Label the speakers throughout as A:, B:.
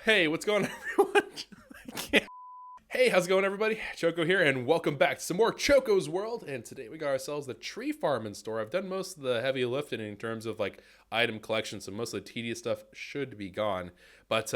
A: Hey, what's going on, everyone? I can't- Hey, how's it going, everybody? Choco here, and welcome back to some more Choco's World. And today we got ourselves the Tree Farm in store. I've done most of the heavy lifting in terms of like item collection, so most of the tedious stuff should be gone. But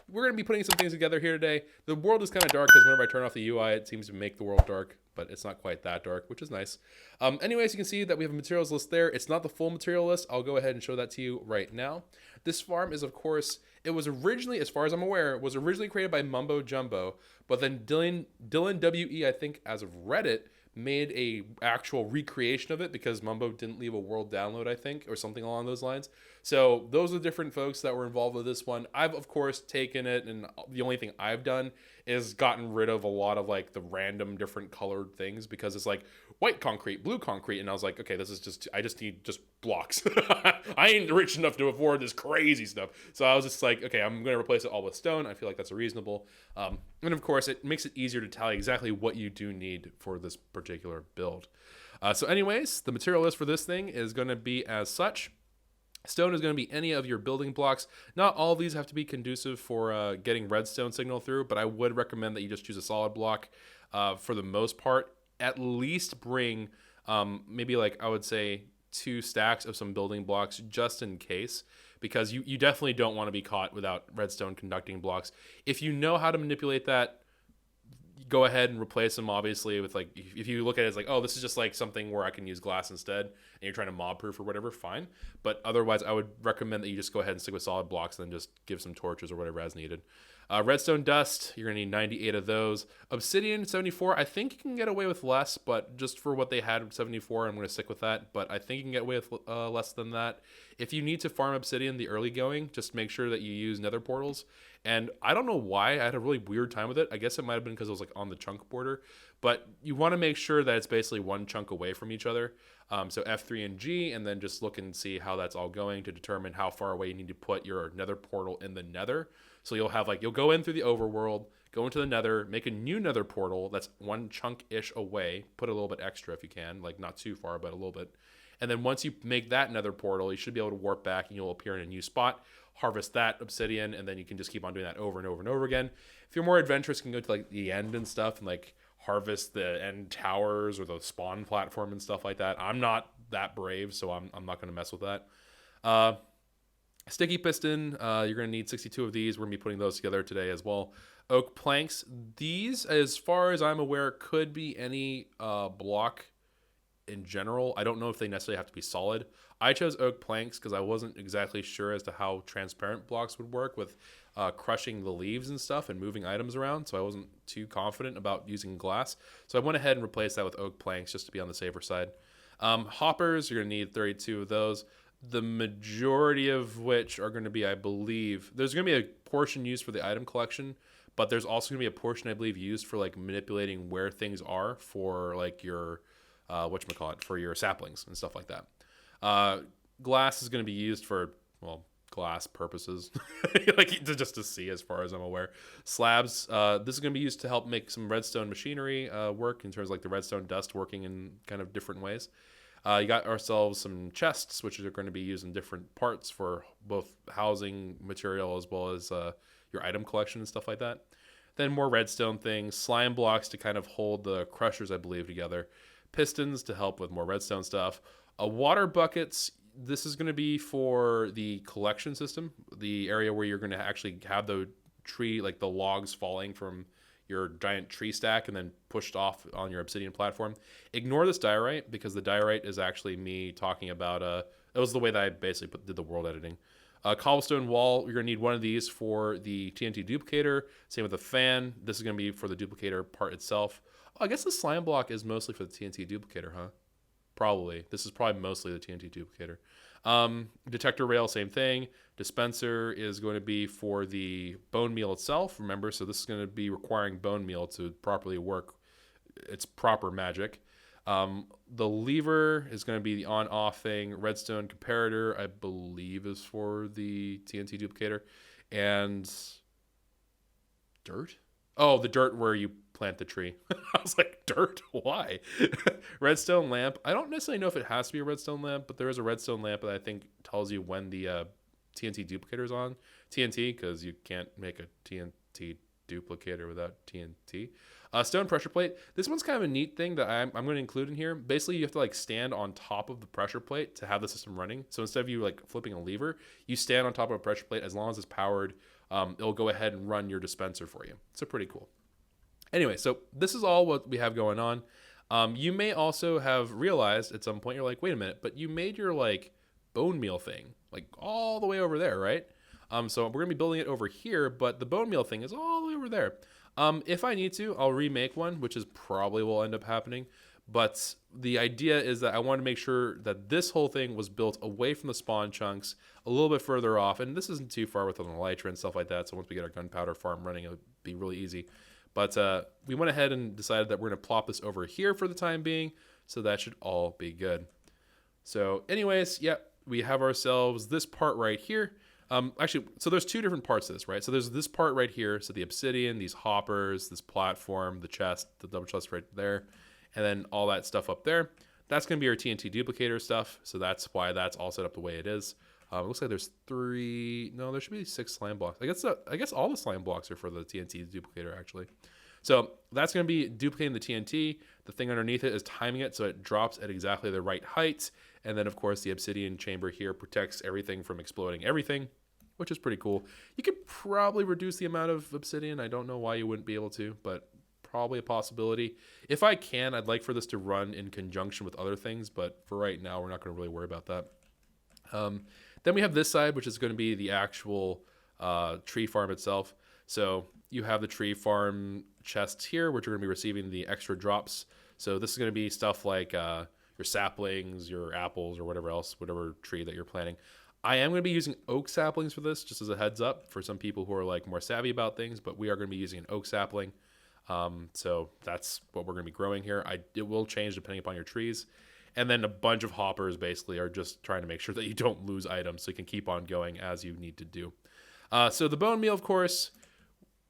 A: we're gonna be putting some things together here today. The world is kind of dark because whenever I turn off the UI, it seems to make the world dark, but it's not quite that dark, which is nice. Anyways, you can see that we have a materials list there. It's not the full material list. I'll go ahead and show that to you right now. This farm is, of course, it was originally, as far as I'm aware, was originally created by Mumbo Jumbo, but then Dylan WE, I think, as of Reddit, made a actual recreation of it because Mumbo didn't leave a world download, I think, or something along those lines. So those are different folks that were involved with this one. I've of course taken it, and the only thing I've done is gotten rid of a lot of like the random different colored things because it's like white concrete, blue concrete, and I was like, okay, this is just I just need just blocks. I ain't rich enough to afford this crazy stuff. So I was just like, okay, I'm gonna replace it all with stone. I feel like that's a reasonable. And of course, it makes it easier to tell you exactly what you do need for this particular build. Anyways, the material list for this thing is going to be as such. Stone is going to be any of your building blocks. Not all of these have to be conducive for getting redstone signal through, but I would recommend that you just choose a solid block for the most part. At least bring maybe like I would say 2 stacks of some building blocks just in case, because you definitely don't want to be caught without redstone conducting blocks. If you know how to manipulate that, go ahead and replace them obviously with like if you look at it as like, oh, this is just like something where I can use glass instead and you're trying to mob proof or whatever, fine. But otherwise I would recommend that you just go ahead and stick with solid blocks and then just give some torches or whatever as needed. Redstone dust, you're gonna need 98 of those. Obsidian 74, I think you can get away with less, but just for what they had with 74, I'm gonna stick with that. But I think you can get away with less than that. If you need to farm obsidian the early going, just make sure that you use nether portals. And I don't know why I had a really weird time with it. I guess it might have been because it was like on the chunk border, but you want to make sure that it's basically one chunk away from each other. So F3 and G, and then just look and see how that's all going to determine how far away you need to put your nether portal in the nether. So you'll have like, you'll go in through the overworld, go into the nether, make a new nether portal that's one chunk-ish away, put a little bit extra if you can, like not too far, but a little bit. And then once you make that nether portal, you should be able to warp back and you'll appear in a new spot, harvest that obsidian, and then you can just keep on doing that over and over and over again. If you're more adventurous, you can go to like the end and stuff and like harvest the end towers or the spawn platform and stuff like that. I'm not that brave, so I'm not going to mess with that. Sticky piston, you're going to need 62 of these. We're going to be putting those together today as well. Oak planks, these, as far as I'm aware, could be any block in general. I don't know if they necessarily have to be solid. I chose oak planks because I wasn't exactly sure as to how transparent blocks would work with crushing the leaves and stuff and moving items around, so I wasn't too confident about using glass. So I went ahead and replaced that with oak planks just to be on the safer side. Hoppers, you're going to need 32 of those, the majority of which are going to be, I believe, there's going to be a portion used for the item collection, but there's also going to be a portion, I believe, used for like manipulating where things are for like your whatchamacallit, for your saplings and stuff like that. Glass is going to be used for, well, glass purposes, like just to see as far as I'm aware. Slabs, this is going to be used to help make some redstone machinery work in terms of like the redstone dust working in kind of different ways. You got ourselves some chests, which are going to be used in different parts for both housing material as well as your item collection and stuff like that. Then more redstone things, slime blocks to kind of hold the crushers, I believe, together. Pistons to help with more redstone stuff. Water buckets, this is going to be for the collection system, the area where you're going to actually have the tree, like the logs falling from your giant tree stack and then pushed off on your obsidian platform. Ignore this diorite because the diorite is actually me talking about, it was the way that I basically did the world editing. Cobblestone wall, you're going to need one of these for the TNT duplicator. Same with the fan. This is going to be for the duplicator part itself. Oh, I guess the slime block is mostly for the TNT duplicator, huh? Probably. This is probably mostly the TNT duplicator. Detector rail, same thing. Dispenser is going to be for the bone meal itself. Remember, so this is going to be requiring bone meal to properly work its proper magic. The lever is going to be the on-off thing. Redstone comparator, I believe, is for the TNT duplicator. And dirt? Oh, the dirt where you plant the tree. I was like, dirt? Why? Redstone lamp. I don't necessarily know if it has to be a redstone lamp, but there is a redstone lamp that I think tells you when the TNT duplicators on TNT because you can't make a TNT duplicator without TNT. Stone pressure plate. This one's kind of a neat thing that I'm going to include in here. Basically, you have to like stand on top of the pressure plate to have the system running. So instead of you like flipping a lever, you stand on top of a pressure plate. As long as it's powered, it'll go ahead and run your dispenser for you. So pretty cool. Anyway, so this is all what we have going on. You may also have realized at some point, you're like, wait a minute, but you made your like bone meal thing like all the way over there, right? So we're gonna be building it over here, but the bone meal thing is all the way over there. If I need to, I'll remake one, which is probably will end up happening. But the idea is that I want to make sure that this whole thing was built away from the spawn chunks, a little bit further off. And this isn't too far with an elytra and stuff like that. So once we get our gunpowder farm running, it'll be really easy. But we went ahead and decided that we're going to plop this over here for the time being. So that should all be good. So anyways, yeah, we have ourselves this part right here. Actually, so there's two different parts of this, right? So there's this part right here. So the obsidian, these hoppers, this platform, the chest, the double chest right there, and then all that stuff up there. That's going to be our TNT duplicator stuff. So that's why that's all set up the way it is. It looks like there's there should be 6 slime blocks. I guess all the slime blocks are for the TNT duplicator actually. So that's going to be duplicating the TNT. The thing underneath it is timing it so it drops at exactly the right height. And then, of course, the obsidian chamber here protects everything from exploding everything, which is pretty cool. You could probably reduce the amount of obsidian. I don't know why you wouldn't be able to, but probably a possibility. If I can, I'd like for this to run in conjunction with other things, but for right now, we're not going to really worry about that. Then we have this side, which is going to be the actual tree farm itself. So you have the tree farm chests here, which are going to be receiving the extra drops. So this is going to be stuff like your saplings, your apples, or whatever else, whatever tree that you're planting. I am going to be using oak saplings for this, just as a heads up for some people who are like more savvy about things, but we are going to be using an oak sapling. So that's what we're going to be growing here. It will change depending upon your trees. And then a bunch of hoppers basically are just trying to make sure that you don't lose items so you can keep on going as you need to do. So the bone meal, of course,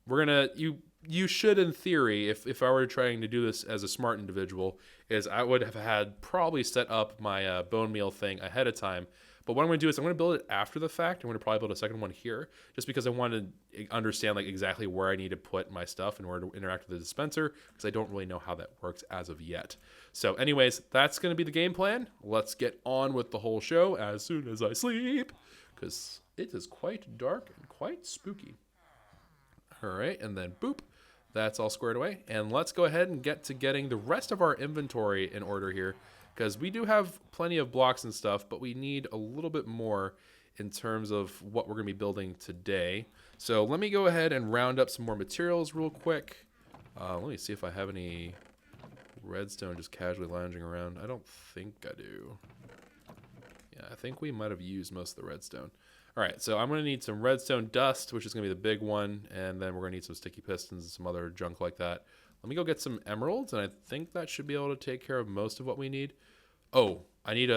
A: we're going to, you should, in theory, if I were trying to do this as a smart individual, is I would have had probably set up my bone meal thing ahead of time. But what I'm going to do is I'm going to build it after the fact. I'm going to probably build a second one here just because I want to understand like exactly where I need to put my stuff in order to interact with the dispenser because I don't really know how that works as of yet. So anyways, that's going to be the game plan. Let's get on with the whole show as soon as I sleep because it is quite dark and quite spooky. All right, and then boop, that's all squared away. And let's go ahead and get to getting the rest of our inventory in order here because we do have plenty of blocks and stuff, but we need a little bit more in terms of what we're going to be building today. So let me go ahead and round up some more materials real quick. Let me see if I have any redstone just casually lounging around. I don't think I do. Yeah, I think we might have used most of the redstone. All right, so I'm going to need some redstone dust, which is going to be the big one, and then we're going to need some sticky pistons and some other junk like that. Let me go get some emeralds, and I think that should be able to take care of most of what we need. Oh, I need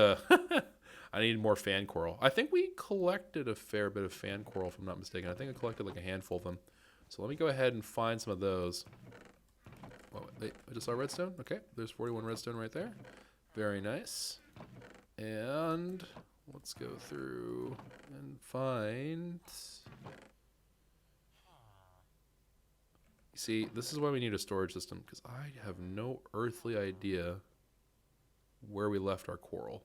A: I need more fan coral. I think we collected a fair bit of fan coral, if I'm not mistaken. I think I collected like a handful of them. So let me go ahead and find some of those. Oh, wait, I just saw redstone. Okay, there's 41 redstone right there. Very nice. And let's go through and find... See, this is why we need a storage system, because I have no earthly idea where we left our coral.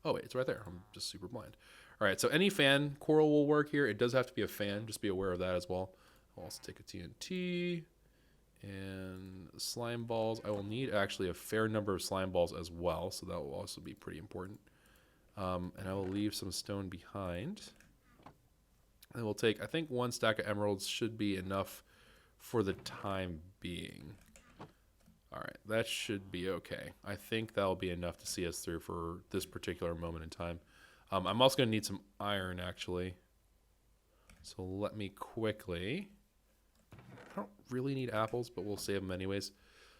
A: Oh, wait, it's right there. I'm just super blind. All right, so any fan coral will work here. It does have to be a fan. Just be aware of that as well. I'll also take a TNT and slime balls. I will need actually a fair number of slime balls as well, so that will also be pretty important. And I will leave some stone behind. And we'll take, I think 1 stack of emeralds should be enough for the time being. All right, that should be okay. I think that'll be enough to see us through for this particular moment in time. I'm also going to need some iron, actually. So let me quickly... I don't really need apples, but we'll save them anyways.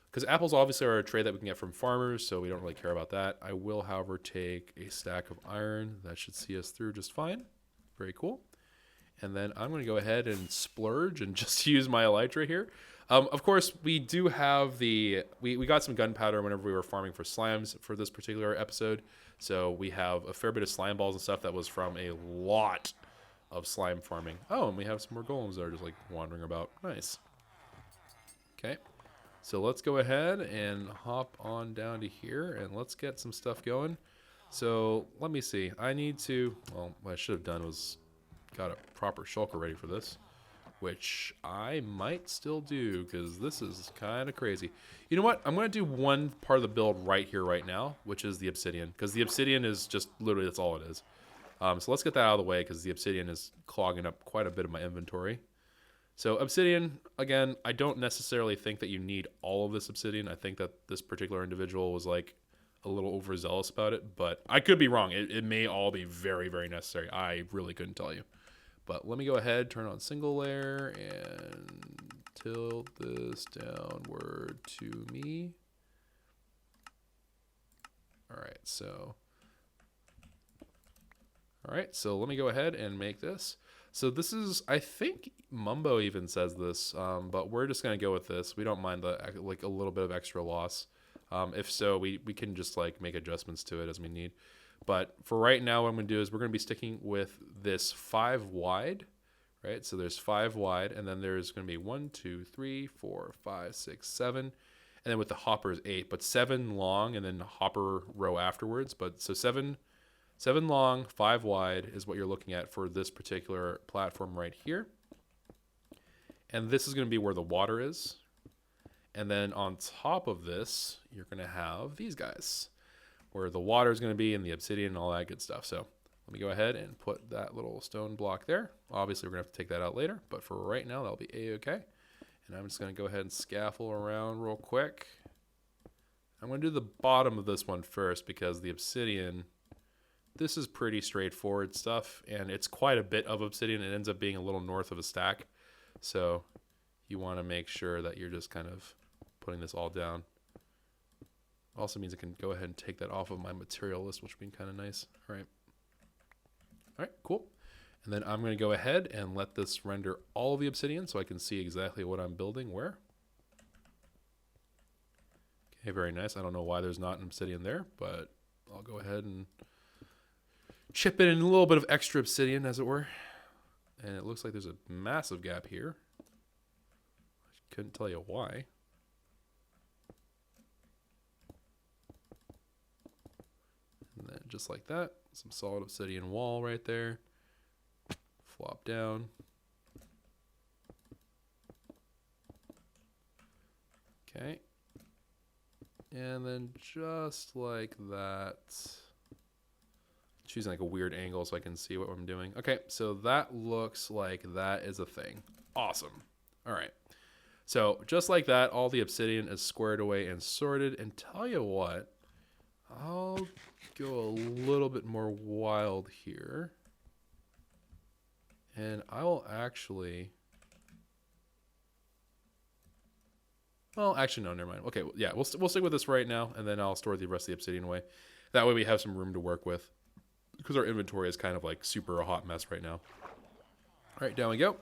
A: Because apples obviously are a trade that we can get from farmers, so we don't really care about that. I will, however, take a stack of iron. That should see us through just fine. Very cool. And then I'm going to go ahead and splurge and just use my elytra here. Of course, we do have the... We got some gunpowder whenever we were farming for slimes for this particular episode. So we have a fair bit of slime balls and stuff that was from a lot of slime farming. Oh, and we have some more golems that are just like wandering about. Nice. Okay. So let's go ahead and hop on down to here and let's get some stuff going. So let me see. I need to, well, what I should have done was got a proper shulker ready for this, which I might still do because this is kind of crazy. You know what? I'm going to do one part of the build right here, right now, which is the obsidian, because the obsidian is just literally that's all it is. So let's get that out of the way because the obsidian is clogging up quite a bit of my inventory. So obsidian, again, I don't necessarily think that you need all of this obsidian. I think that this particular individual was like a little overzealous about it, but I could be wrong. It may all be very, very necessary. I really couldn't tell you. But let me go ahead, turn on single layer, and tilt this downward to me. All right, so let me go ahead and make this. So this is, I think Mumbo even says this, but we're just gonna go with this. We don't mind the like a little bit of extra loss. If so, we can just like make adjustments to it as we need. But for right now, what I'm gonna do is we're gonna be sticking with this 5 wide, right? So there's 5 wide, and then there's gonna be 1, 2, 3, 4, 5, 6, 7, and then with the hopper is 8, but 7 long, and then hopper row afterwards. But so 7 long, 5 wide is what you're looking at for this particular platform right here. And this is going to be where the water is. And then on top of this, you're going to have these guys, where the water is going to be and the obsidian and all that good stuff. So let me go ahead and put that little stone block there. Obviously, we're going to have to take that out later, but for right now, that'll be A-okay. And I'm just going to go ahead and scaffold around real quick. I'm going to do the bottom of this one first because the obsidian, this is pretty straightforward stuff, and it's quite a bit of obsidian. It ends up being a little north of a stack. So you want to make sure that you're just kind of putting this all down. Also means I can go ahead and take that off of my material list, which would be kind of nice. All right, cool. And then I'm going to go ahead and let this render all of the obsidian so I can see exactly what I'm building where. Okay, very nice. I don't know why there's not an obsidian there, but I'll go ahead and chip in a little bit of extra obsidian, as it were. And it looks like there's a massive gap here. I couldn't tell you why. And then just like that, some solid obsidian wall right there. Flop down. Okay. And then just like that, choosing like a weird angle so I can see what I'm doing. Okay, so that looks like that is a thing. Awesome. All right. So just like that, all the obsidian is squared away and sorted. And tell you what, I'll go a little bit more wild here. And I will actually, well, actually, no, never mind. Okay, yeah, we'll stick with this right now, and then I'll store the rest of the obsidian away. That way we have some room to work with, because our inventory is kind of like super a hot mess right now. All right, down we go.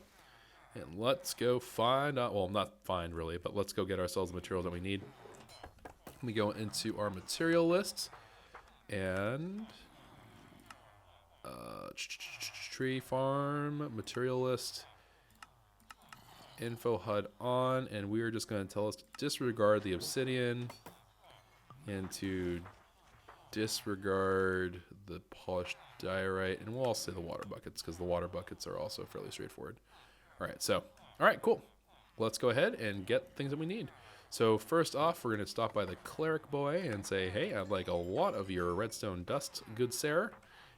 A: And let's go find out, well, not find really, but let's go get ourselves the materials that we need. We go into our material list and tree farm material list, info HUD on, and we are just going to tell us to disregard the obsidian and to disregard the polished diorite, and we'll also say the water buckets because the water buckets are also fairly straightforward. All right, cool. Let's go ahead and get things that we need. So first off, we're going to stop by the cleric boy and say, hey, I'd like a lot of your redstone dust, good sir.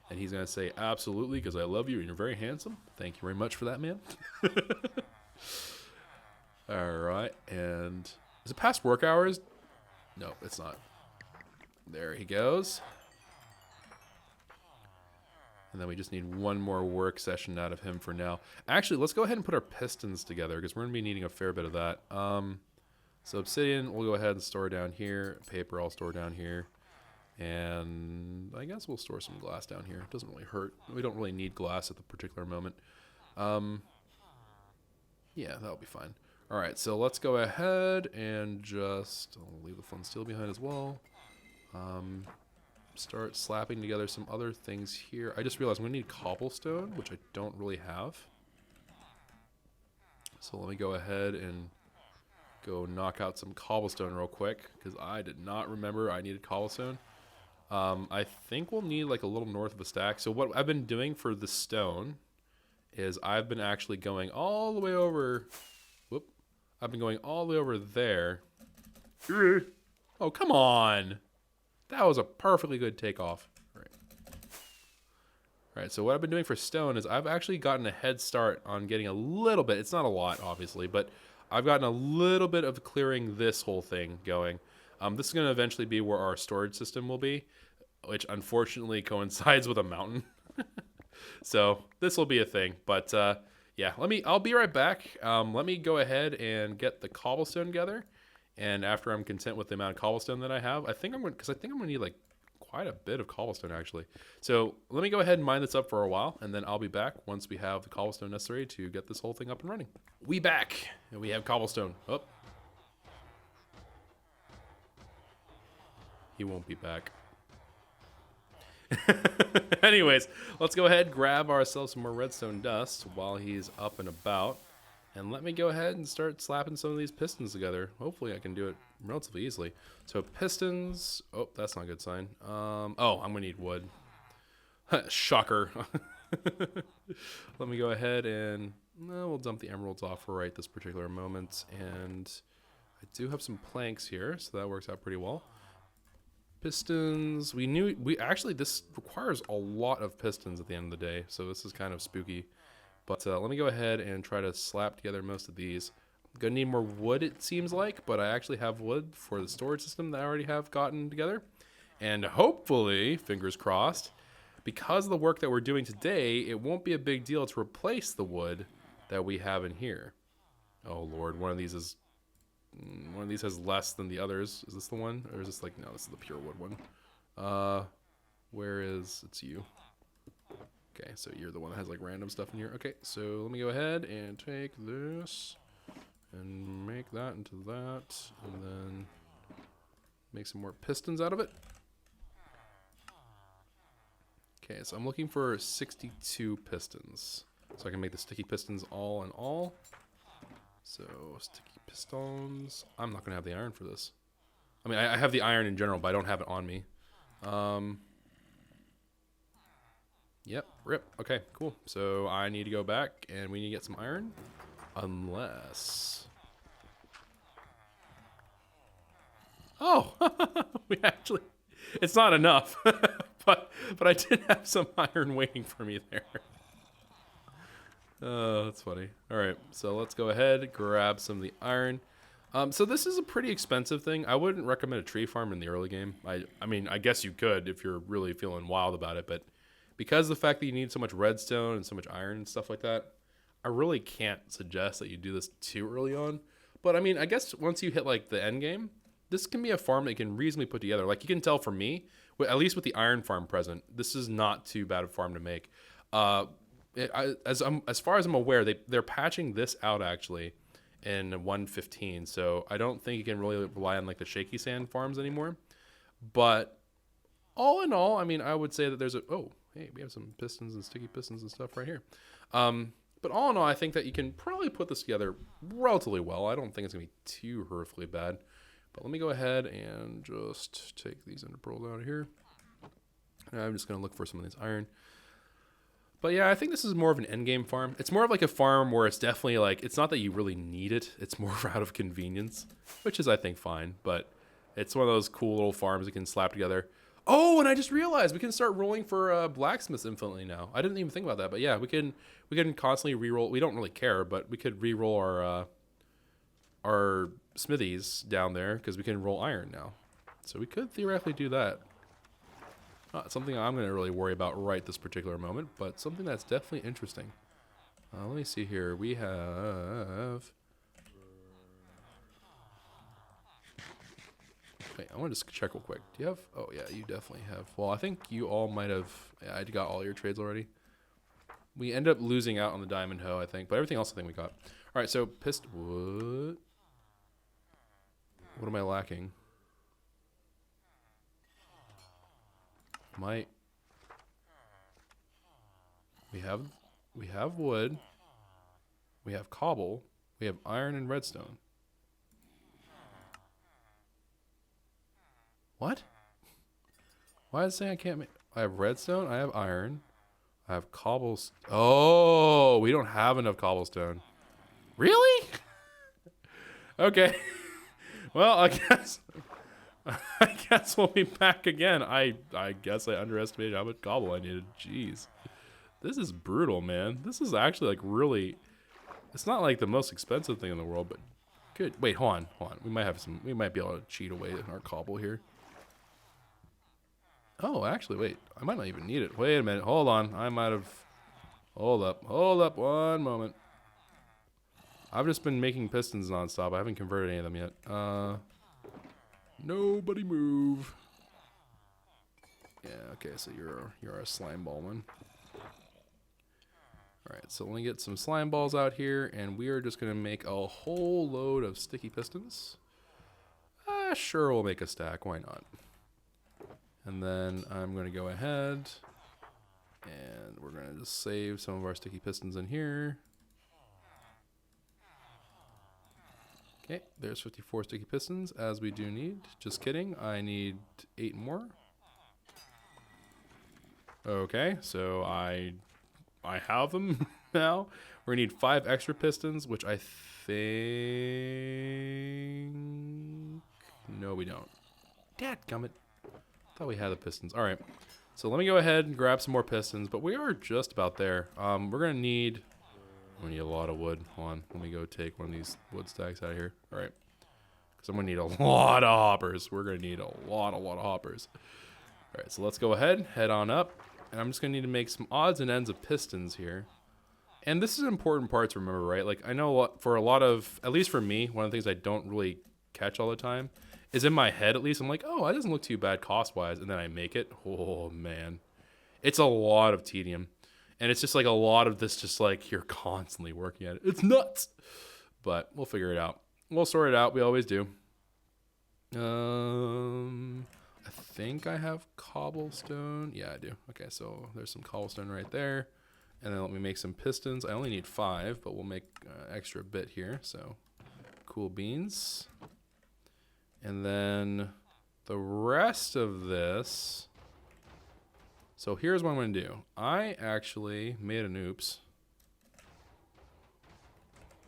A: And he's going to say, absolutely, because I love you and you're very handsome. Thank you very much for that, man. All right, and is it past work hours? No, it's not. There he goes. And then we just need one more work session out of him for now. Actually, let's go ahead and put our pistons together because we're going to be needing a fair bit of that. So obsidian, we'll go ahead and store down here. Paper, I'll store down here. And I guess we'll store some glass down here. It doesn't really hurt. We don't really need glass at the particular moment. Yeah, that'll be fine. All right, so let's go ahead and just, I'll leave the flint steel behind as well. start slapping together some other things here. I just realized I'm going to need cobblestone, which I don't really have. So let me go ahead and go knock out some cobblestone real quick, because I did not remember I needed cobblestone. I think we'll need like a little north of a stack. So what I've been doing for the stone is I've been actually going all the way over. Whoop. I've been going all the way over there. Oh, come on. That was a perfectly good takeoff. All right, so what I've been doing for stone is I've actually gotten a head start on getting a little bit. It's not a lot, obviously, but I've gotten a little bit of clearing this whole thing going. This is going to eventually be where our storage system will be, which unfortunately coincides with a mountain. So this will be a thing. But yeah, I'll be right back. Let me go ahead and get the cobblestone together. And after I'm content with the amount of cobblestone that I have, I think I'm going to need like quite a bit of cobblestone actually. So let me go ahead and mine this up for a while, and then I'll be back once we have the cobblestone necessary to get this whole thing up and running. We back, and we have cobblestone. Oh. He won't be back. Anyways, let's go ahead and grab ourselves some more redstone dust while he's up and about. And let me go ahead and start slapping some of these pistons together. Hopefully I can do it relatively easily. So pistons. Oh, that's not a good sign. Oh, I'm going to need wood. Shocker. Let me go ahead and we'll dump the emeralds off right this particular moment. And I do have some planks here, so that works out pretty well. Pistons. This requires a lot of pistons at the end of the day, so this is kind of spooky. But let me go ahead and try to slap together most of these. I'm going to need more wood, it seems like, but I actually have wood for the storage system that I already have gotten together. And hopefully, fingers crossed, because of the work that we're doing today, it won't be a big deal to replace the wood that we have in here. Oh, Lord, one of these has less than the others. Is this the one? Or is this like, no, this is the pure wood one. It's you. Okay, so you're the one that has like random stuff in here. Okay, so let me go ahead and take this and make that into that, and then make some more pistons out of it. Okay, so I'm looking for 62 pistons, so I can make the sticky pistons all in all. So sticky pistons. I'm not gonna have the iron for this. I mean, I have the iron in general, but I don't have it on me. Yep, rip. Okay, cool. So I need to go back and we need to get some iron. Unless... Oh! We actually... It's not enough. but I did have some iron waiting for me there. Oh, that's funny. Alright, so let's go ahead, grab some of the iron. So this is a pretty expensive thing. I wouldn't recommend a tree farm in the early game. I mean, I guess you could if you're really feeling wild about it, but because of the fact that you need so much redstone and so much iron and stuff like that, I really can't suggest that you do this too early on. But I mean, I guess once you hit like the end game, this can be a farm that you can reasonably put together. Like you can tell from me, at least with the iron farm present, this is not too bad a farm to make. As far as I'm aware, they're patching this out actually in 1.15, so I don't think you can really rely on like the shaky sand farms anymore. But all in all, I mean, I would say that there's hey, we have some pistons and sticky pistons and stuff right here. But all in all, I think that you can probably put this together relatively well. I don't think it's going to be too horrifically bad. But let me go ahead and just take these ender pearls out of here. And I'm just going to look for some of this iron. But yeah, I think this is more of an endgame farm. It's more of like a farm where it's definitely like, it's not that you really need it. It's more out of convenience, which is, I think, fine. But it's one of those cool little farms you can slap together. Oh, and I just realized we can start rolling for blacksmiths infinitely now. I didn't even think about that, but yeah, we can constantly re-roll. We don't really care, but we could re-roll our smithies down there because we can roll iron now. So we could theoretically do that. Not something I'm going to really worry about right this particular moment, but something that's definitely interesting. Let me see here. We have... Wait, I want to just check real quick. Do you have... Oh, yeah, you definitely have. Well, I think you all might have... Yeah, I got all your trades already. We end up losing out on the diamond hoe, I think. But everything else I think we got. All right, so What? What am I lacking? Might. We have wood. We have cobble. We have iron and redstone. What? Why is it saying I can't make... I have redstone. I have iron. I have cobblestone. Oh, we don't have enough cobblestone. Really? Okay. Well, I guess we'll be back again. I guess I underestimated how much cobble I needed. Jeez. This is brutal, man. This is actually like really... It's not like the most expensive thing in the world, but good. Wait, hold on. We might be able to cheat away in our cobble here. Oh, actually, wait. I might not even need it. Wait a minute. Hold on. I might have... Hold up. Hold up. One moment. I've just been making pistons nonstop. I haven't converted any of them yet. Nobody move. Yeah, okay, so you're a slime ball one. Alright, so let me get some slime balls out here, and we are just going to make a whole load of sticky pistons. Sure, we'll make a stack. Why not? And then I'm going to go ahead, and we're going to just save some of our sticky pistons in here. Okay, there's 54 sticky pistons, as we do need. Just kidding, I need 8 more. Okay, so I have them now. We're gonna need 5 extra pistons, which I think... No, we don't. Dadgummit. Thought we had the pistons. All right, so let me go ahead and grab some more pistons, but we are just about there. We're gonna need... We need a lot of wood. Hold on, let me go take one of these wood stacks out of here. All right, because I'm gonna need a lot of hoppers. We're gonna need a lot of hoppers. All right, so let's go ahead, head on up, and I'm just gonna need to make some odds and ends of pistons here. And this is an important part to remember, right? Like I know for a lot of, at least for me, one of the things I don't really catch all the time is in my head. At least I'm like, oh, that doesn't look too bad cost-wise, and then I make it. Oh man, it's a lot of tedium. And it's just like a lot of this, just like you're constantly working at it. It's nuts. But we'll figure it out. We'll sort it out. We always do. I think I have cobblestone. Yeah, I do. Okay, so there's some cobblestone right there. And then let me make some pistons. I only need 5, but we'll make extra bit here. So cool beans. And then the rest of this... So here's what I'm going to do. I actually made an oops.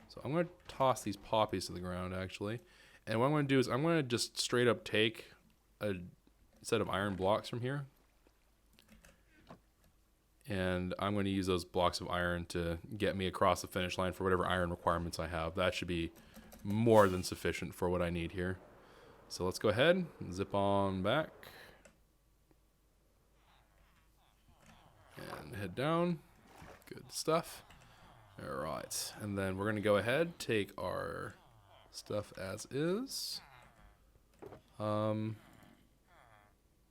A: So I'm going to toss these poppies to the ground, actually. And what I'm going to do is I'm going to just straight up take a set of iron blocks from here. And I'm going to use those blocks of iron to get me across the finish line for whatever iron requirements I have. That should be more than sufficient for what I need here. So let's go ahead and zip on back. And head down. Good stuff. All right. And then we're going to go ahead, take our stuff as is.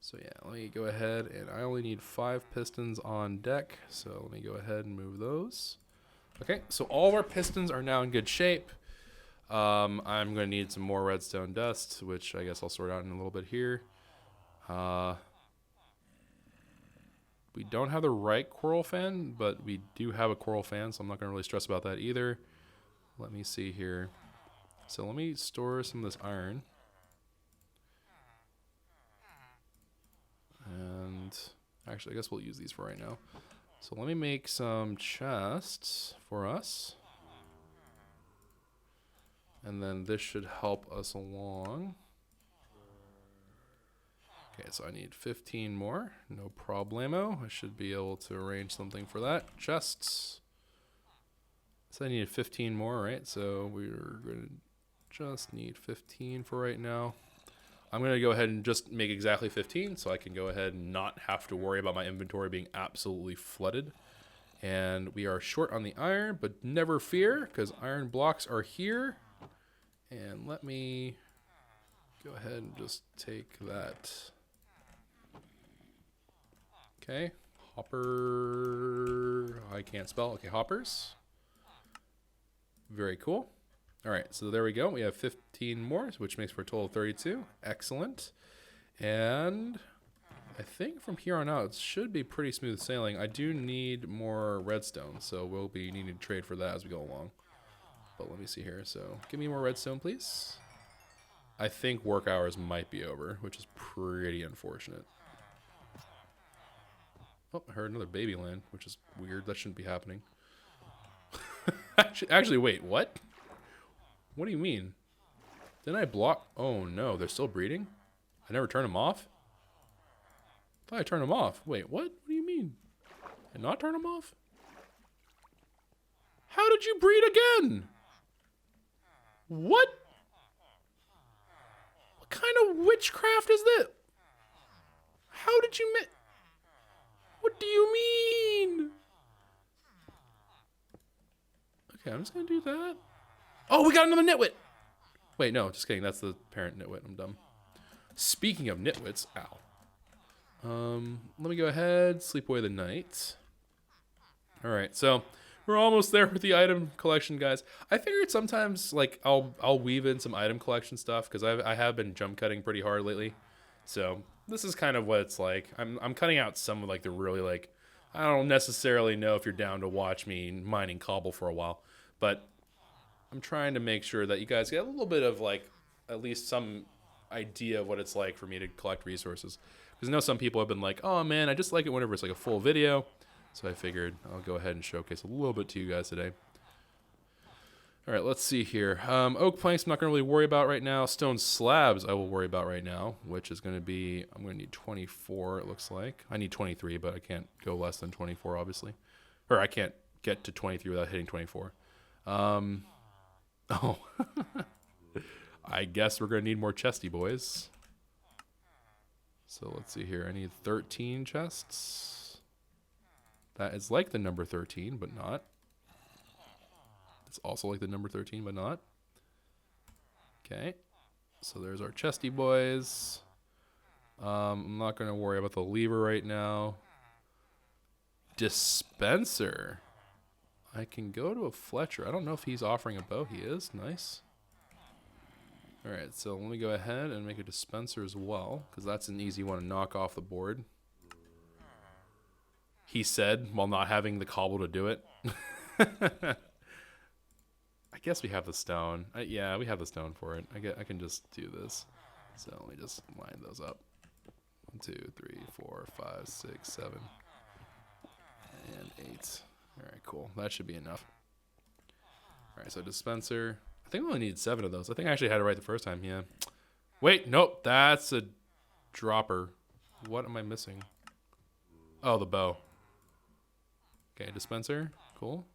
A: So yeah, let me go ahead, and I only need 5 pistons on deck. So let me go ahead and move those. Okay, so all of our pistons are now in good shape. I'm going to need some more redstone dust, which I guess I'll sort out in a little bit here. We don't have the right coral fan, but we do have a coral fan, so I'm not going to really stress about that either. Let me see here. So let me store some of this iron. And actually, I guess we'll use these for right now. So let me make some chests for us. And then this should help us along. Okay, so I need 15 more. No problemo. I should be able to arrange something for that. Chests. So I needed 15 more, right? So we're going to just need 15 for right now. I'm going to go ahead and just make exactly 15 so I can go ahead and not have to worry about my inventory being absolutely flooded. And we are short on the iron, but never fear because iron blocks are here. And let me go ahead and just take that. Okay, hopper, I can't spell. Okay, hoppers. Very cool. All right, so there we go. We have 15 more, which makes for a total of 32. Excellent. And I think from here on out, it should be pretty smooth sailing. I do need more redstone, so we'll be needing to trade for that as we go along. But let me see here. So give me more redstone, please. I think work hours might be over, which is pretty unfortunate. Oh, I heard another baby land, which is weird. That shouldn't be happening. Actually, wait, what? What do you mean? Didn't I block? Oh, no, they're still breeding? I never turned them off? I thought I turned them off. Wait, what? What do you mean? Did I not turn them off? How did you breed again? What? What kind of witchcraft is this? How did you What do you mean? Okay, I'm just gonna do that. Oh, we got another nitwit! Wait, no, just kidding. That's the parent nitwit. I'm dumb. Speaking of nitwits, ow. Let me go ahead, sleep away the night. Alright, so we're almost there with the item collection, guys. I figured sometimes, like, I'll weave in some item collection stuff, because I have been jump cutting pretty hard lately. So this is kind of what it's like. I'm cutting out some of, like, the really, like, I don't necessarily know if you're down to watch me mining cobble for a while, but I'm trying to make sure that you guys get a little bit of, like, at least some idea of what it's like for me to collect resources. Because I know some people have been like, oh man, I just like it whenever it's like a full video. So I figured I'll go ahead and showcase a little bit to you guys today. All right, let's see here. Oak planks I'm not going to really worry about right now. Stone slabs I will worry about right now, which is going to be, I'm going to need 24, it looks like. I need 23, but I can't go less than 24, obviously. Or I can't get to 23 without hitting 24. Oh, I guess we're going to need more chesty boys. So let's see here. I need 13 chests. That is like the number 13, but not. It's also like the number 13, but not. Okay. So there's our chesty boys. I'm not going to worry about the lever right now. Dispenser. I can go to a Fletcher. I don't know if he's offering a bow. He is. Nice. Alright, so let me go ahead and make a dispenser as well, because that's an easy one to knock off the board. He said, while not having the cobble to do it. I guess we have the stone. Yeah, we have the stone for it. I can just do this. So let me just line those up. 1, 2, 3, 4, 5, 6, 7, and 8. Alright, cool. That should be enough. Alright, so dispenser. I think I only needed 7 of those. I think I actually had it right the first time, yeah. Wait, nope, that's a dropper. What am I missing? Oh, the bow. Okay, dispenser, cool.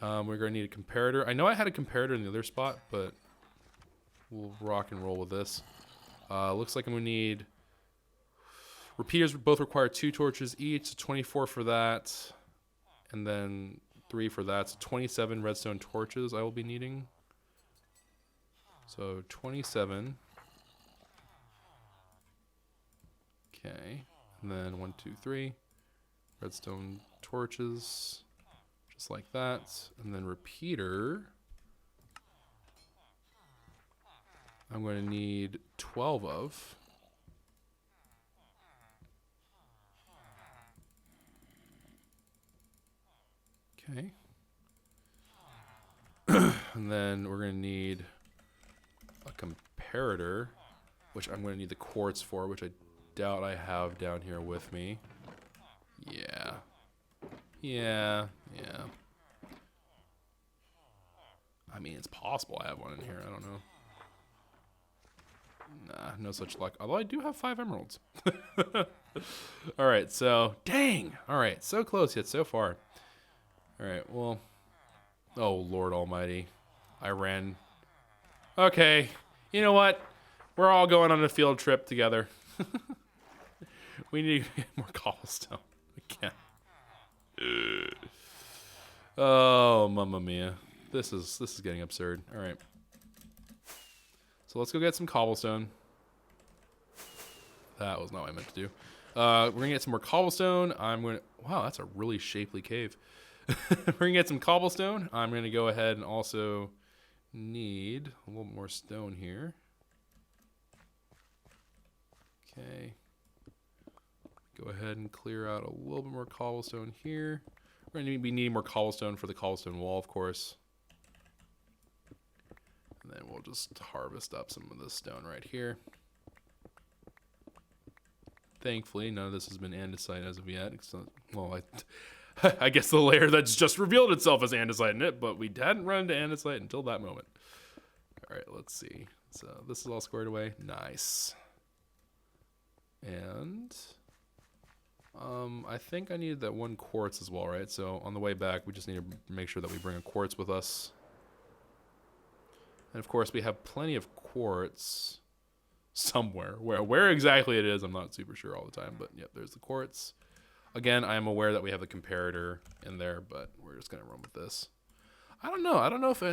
A: We're gonna need a comparator. I know I had a comparator in the other spot, but we'll rock and roll with this. Looks like I'm gonna need, repeaters both require 2 torches each, so 24 for that, and then 3 for that, so 27 redstone torches I will be needing. So 27. Okay. And then 1, 2, 3. Redstone torches. Just like that. And then repeater. I'm going to need 12 of. Okay. And then we're going to need a comparator, which I'm going to need the quartz for, which I doubt I have down here with me. Yeah. I mean, it's possible I have one in here. I don't know. Nah, no such luck. Although I do have 5 emeralds. Alright, so, dang! Alright, so close yet so far. Alright, well, oh Lord almighty. I ran. Okay, you know what? We're all going on a field trip together. We need to get more cobblestone. Again. Oh, mamma mia. This is getting absurd. All right. So let's go get some cobblestone. That was not what I meant to do. We're gonna get some more cobblestone. Wow, that's a really shapely cave. We're gonna get some cobblestone. I'm gonna go ahead and also need a little more stone here. Okay. Go ahead and clear out a little bit more cobblestone here. We're going to be needing more cobblestone for the cobblestone wall, of course. And then we'll just harvest up some of this stone right here. Thankfully, none of this has been andesite as of yet. Well, I guess the layer that's just revealed itself as andesite in it, but we hadn't run into andesite until that moment. All right, let's see. So this is all squared away. Nice. And I think I needed that one quartz as well, right? So on the way back, we just need to make sure that we bring a quartz with us. And of course, we have plenty of quartz somewhere. Where exactly it is, I'm not super sure all the time. But yep, there's the quartz. Again, I am aware that we have a comparator in there, but we're just gonna run with this. I don't know. I don't know if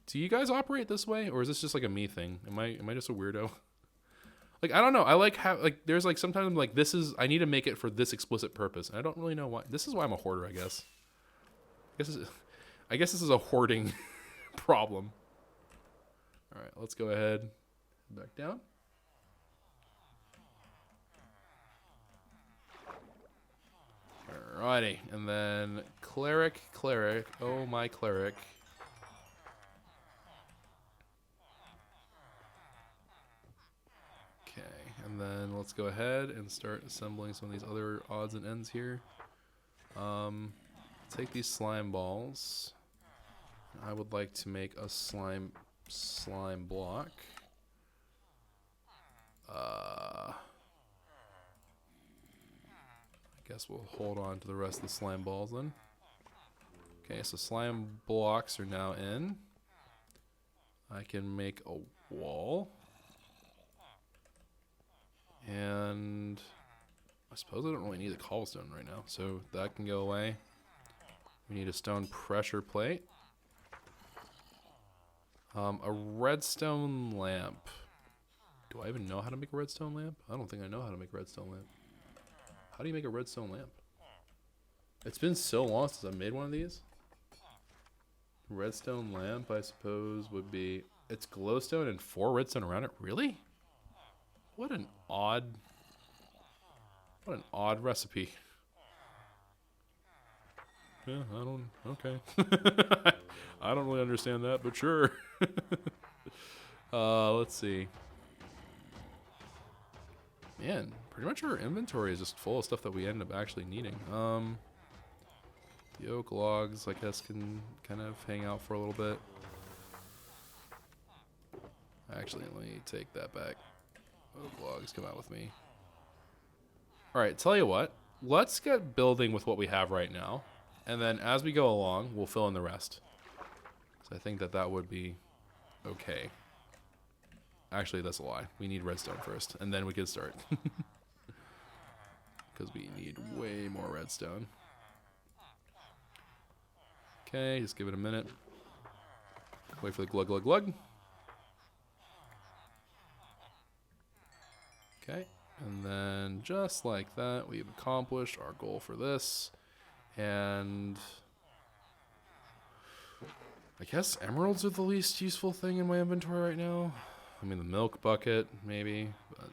A: do you guys operate this way, or is this just like a me thing? Am I just a weirdo? Like, I don't know. I like how, like, there's like sometimes like I need to make it for this explicit purpose, and I don't really know why. This is why I'm a hoarder, I guess. I guess this is a hoarding problem. All right, let's go ahead, back down. Alrighty, and then cleric, oh my cleric. Okay, and then let's go ahead and start assembling some of these other odds and ends here. Take these slime balls. I would like to make a slime block. I guess we'll hold on to the rest of the slime balls then. Okay, so slime blocks are now in. I can make a wall. And I suppose I don't really need the cobblestone right now, so that can go away. We need a stone pressure plate. A redstone lamp. Do I even know how to make a redstone lamp? I don't think I know how to make a redstone lamp. How do you make a redstone lamp? It's been so long since I made one of these. Redstone lamp, I suppose, would be... It's glowstone and 4 redstone around it? Really? What an odd recipe. Yeah, okay. I don't really understand that, but sure. Let's see. Man, pretty much our inventory is just full of stuff that we end up actually needing. The oak logs, I guess, can kind of hang out for a little bit. Actually, let me take that back. Oak logs, come out with me. Alright, tell you what. Let's get building with what we have right now. And then as we go along, we'll fill in the rest. So I think that would be okay. Actually, that's a lie. We need redstone first, and then we can start. Because we need way more redstone. Okay, just give it a minute. Wait for the glug, glug, glug. Okay, and then just like that, we've accomplished our goal for this. And I guess emeralds are the least useful thing in my inventory right now. I mean, the milk bucket, maybe. But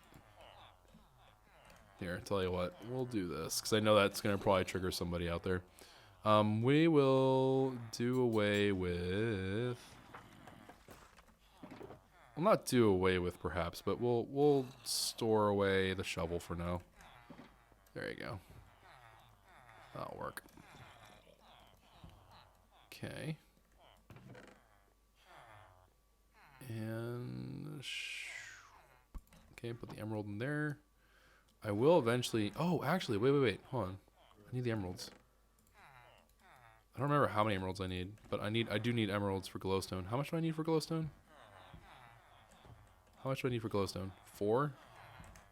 A: here, tell you what, we'll do this, because I know that's going to probably trigger somebody out there. We will do away with... Well, not do away with, perhaps, but we'll store away the shovel for now. There you go. That'll work. Okay. And... Okay, put the emerald in there. I will eventually... Oh, actually, wait. Hold on. I need the emeralds. I don't remember how many emeralds I need, but I do need emeralds for glowstone. How much do I need for glowstone? How much do I need for glowstone? 4?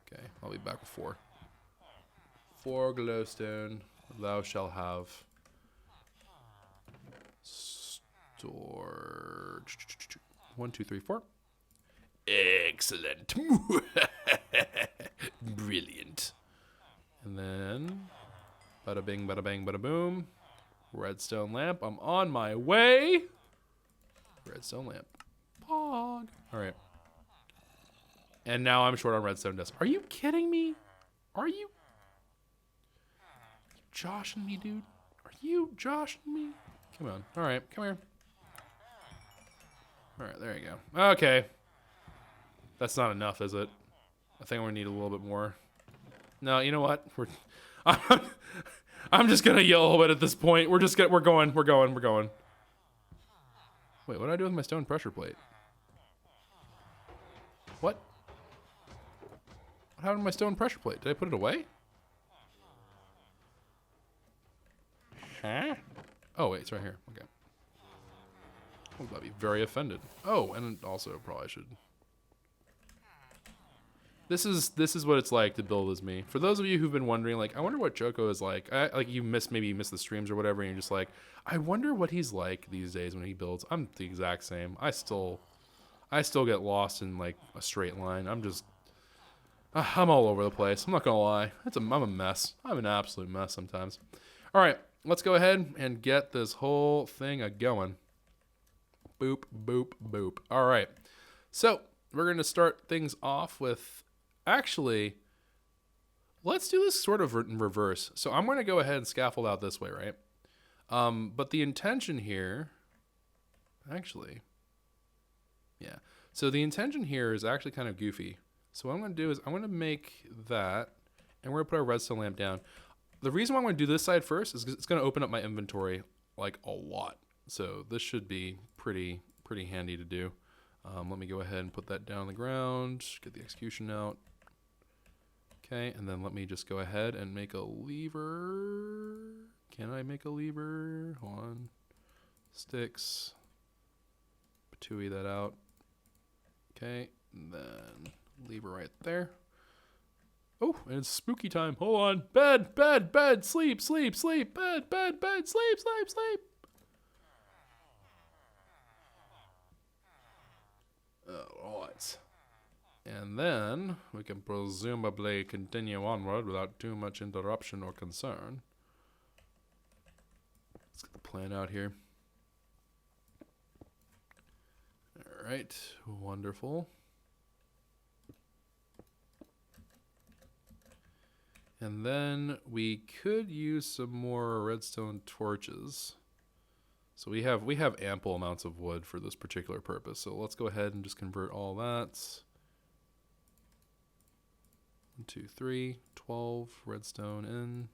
A: Okay, I'll be back with 4. 4 glowstone. Thou shall have. Store. 1, 2, 3, 4. Excellent. Brilliant. And then, bada bing, bada bang, bada boom. Redstone lamp. I'm on my way. Redstone lamp. Pog. All right. And now I'm short on redstone dust. Are you kidding me? Are you? joshing me, dude? Are you joshing me? Come on. All right, come here. All right, there you go. Okay. That's not enough, is it? I think we're gonna need a little bit more. No, you know what? I'm just gonna yell a little bit at this point. We're going. Wait, what did I do with my stone pressure plate? What? What happened to my stone pressure plate? Did I put it away? Huh? Oh wait, it's right here. Okay. Oh, I'd be very offended. Oh, and also probably should. This is what it's like to build as me. For those of you who've been wondering, like, I wonder what Choco is like. Maybe you missed the streams or whatever, and you're just like, I wonder what he's like these days when he builds. I'm the exact same. I still get lost in like a straight line. I'm all over the place. I'm not gonna lie. I'm a mess. I'm an absolute mess sometimes. All right, let's go ahead and get this whole thing going. Boop, boop, boop. All right, so we're gonna start things off with. Actually, let's do this sort of in reverse. So I'm going to go ahead and scaffold out this way, right? But the intention here, actually, yeah. So the intention here is actually kind of goofy. So what I'm going to do is I'm going to make that, and we're going to put our redstone lamp down. The reason why I'm going to do this side first is because it's going to open up my inventory like a lot. So this should be pretty handy to do. Let me go ahead and put that down on the ground, get the execution out. Okay, and then let me just go ahead and make a lever. Can I make a lever? Hold on. Sticks. Patooey that out. Okay, and then lever right there. Oh, and it's spooky time. Hold on. Bed, bed, bed, sleep, sleep, sleep, bed, bed, bed, sleep, sleep, sleep. All right. And then we can presumably continue onward without too much interruption or concern. Let's get the plan out here. All right, wonderful. And then we could use some more redstone torches. So we have ample amounts of wood for this particular purpose. So let's go ahead and just convert all that. 1, 2, 3, 12 redstone in.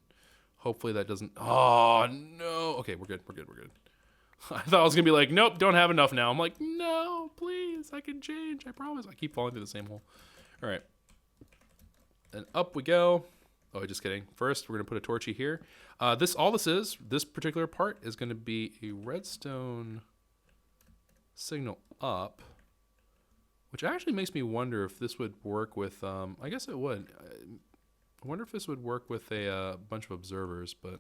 A: Hopefully that doesn't. Oh no. Okay, we're good. I thought I was gonna be like, nope, don't have enough now. I'm like, no, please, I can change. I promise. I keep falling through the same hole. All right. And up we go. Oh, just kidding. First, we're gonna put a torchy here. This particular part is gonna be a redstone signal up, which actually makes me wonder if this would work with. I guess it would. I wonder if this would work with a bunch of observers, but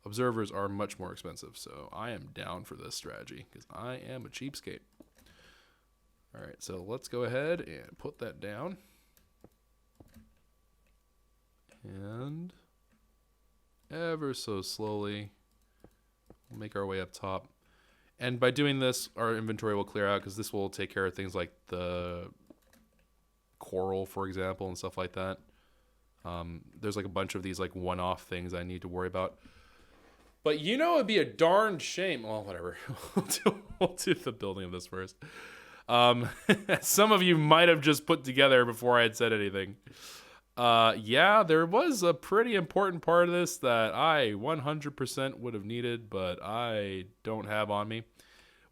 A: observers are much more expensive. So I am down for this strategy because I am a cheapskate. All right, so let's go ahead and put that down. And ever so slowly, we'll make our way up top. And by doing this, our inventory will clear out because this will take care of things like the coral, for example, and stuff like that. There's like a bunch of these like one-off things I need to worry about. But you know, it'd be a darn shame. Well, whatever. we'll do the building of this first. Some of you might have just put together before I had said anything. Yeah, there was a pretty important part of this that I 100% would have needed, but I don't have on me,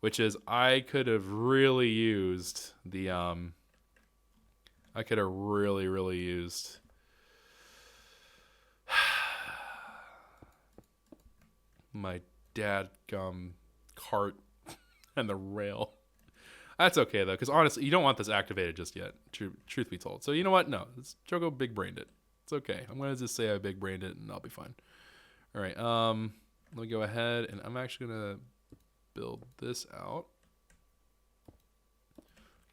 A: which is I could have really used the, I could have really used my dadgum cart and the rail. That's okay, though, because honestly, you don't want this activated just yet, truth be told. So you know what? No, Choco big-brained it. It's okay. I'm going to just say I big-brained it, and I'll be fine. All right, let me go ahead, and I'm actually going to build this out.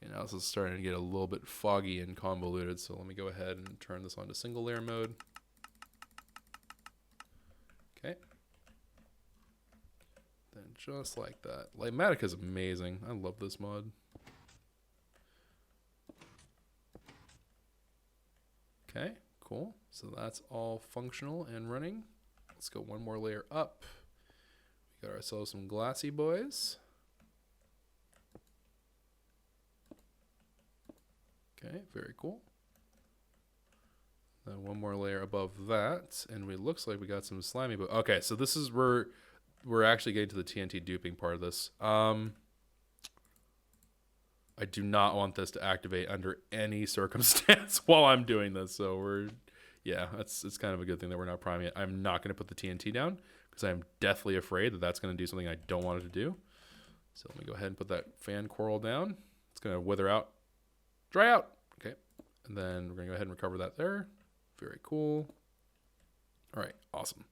A: Okay, now this is starting to get a little bit foggy and convoluted, so let me go ahead and turn this on to single-layer mode. Okay. Then just like that. Lighmatic is amazing. I love this mod. Okay, cool. So that's all functional and running. Let's go one more layer up. We got ourselves some glassy boys. Okay, very cool. Then one more layer above that, and we looks like we got some slimy boys. Okay, so this is we're actually getting to the TNT duping part of this. I do not want this to activate under any circumstance while I'm doing this. So it's kind of a good thing that we're not priming it. I'm not going to put the TNT down because I'm deathly afraid that that's going to do something I don't want it to do. So let me go ahead and put that fan coral down. It's going to wither out, dry out. Okay. And then we're going to go ahead and recover that there. Very cool. All right. Awesome.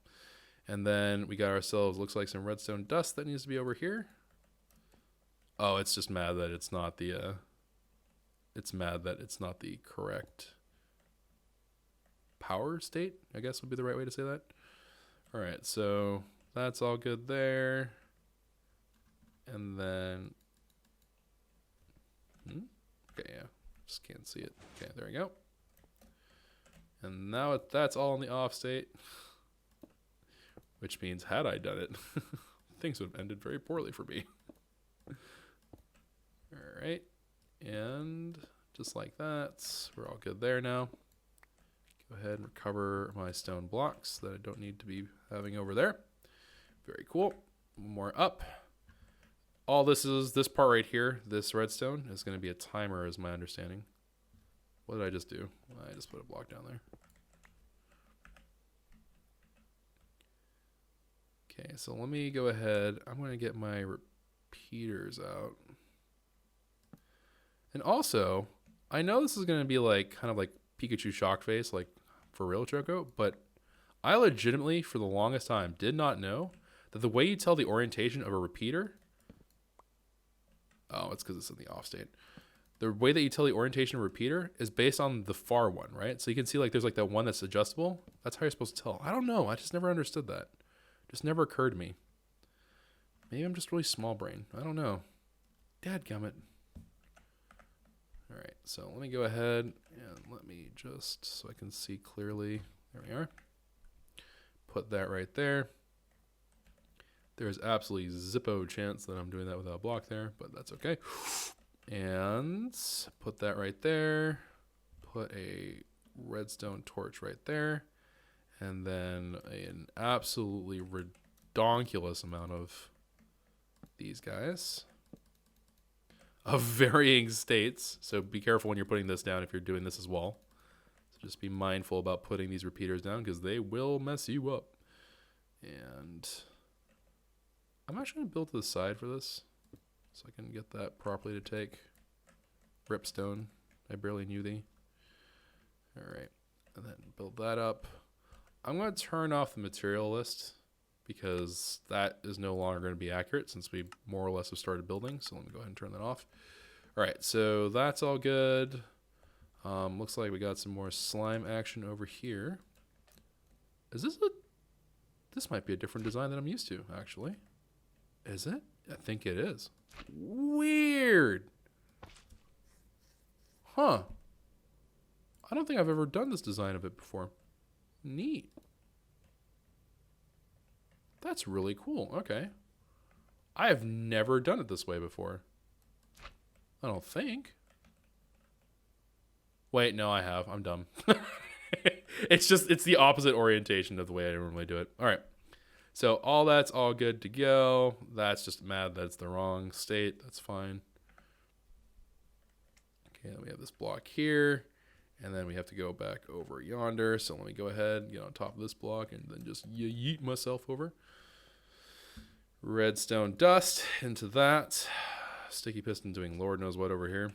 A: And then we got ourselves, looks like some redstone dust that needs to be over here. Oh, it's just mad that it's not the correct power state, I guess would be the right way to say that. All right, so that's all good there. And then, okay, yeah, just can't see it. Okay, there we go. And now that's all in the off state, which means had I done it, things would have ended very poorly for me. All right, and just like that, we're all good there now. Go ahead and recover my stone blocks that I don't need to be having over there. Very cool. One more up. All this part right here, this redstone, is going to be a timer, is my understanding. What did I just do? I just put a block down there. Okay, so let me go ahead. I'm going to get my repeaters out. And also, I know this is going to be like kind of like Pikachu shock face, like for real, Choco, but I legitimately, for the longest time, did not know that the way you tell the orientation of a repeater, oh, it's because it's in the off state. The way that you tell the orientation of a repeater is based on the far one, right? So you can see like there's like that one that's adjustable. That's how you're supposed to tell. I don't know. I just never understood that. It just never occurred to me. Maybe I'm just really small brain. I don't know. Dadgummit. All right, so let me go ahead and let me just, so I can see clearly, there we are. Put that right there. There's absolutely zippo chance that I'm doing that without a block there, but that's okay. And put that right there. Put a redstone torch right there. And then an absolutely redonkulous amount of these guys. Of varying states, so be careful when you're putting this down if you're doing this as well. So just be mindful about putting these repeaters down because they will mess you up. And I'm actually going to build to the side for this so I can get that properly to take. Ripstone, I barely knew thee. All right, and then build that up. I'm going to turn off the material list because that is no longer going to be accurate since we more or less have started building. So let me go ahead and turn that off. All right, so that's all good. Looks like we got some more slime action over here. This might be a different design than I'm used to, actually. Is it? I think it is. Weird. Huh. I don't think I've ever done this design of it before. Neat. That's really cool. Okay. I have never done it this way before. I don't think. Wait, no, I have. I'm dumb. It's the opposite orientation of the way I normally do it. All right. So all that's all good to go. That's just mad that's the wrong state. That's fine. Okay, then we have this block here. And then we have to go back over yonder. So let me go ahead and get on top of this block and then just yeet myself over. Redstone dust into that. Sticky piston doing Lord knows what over here.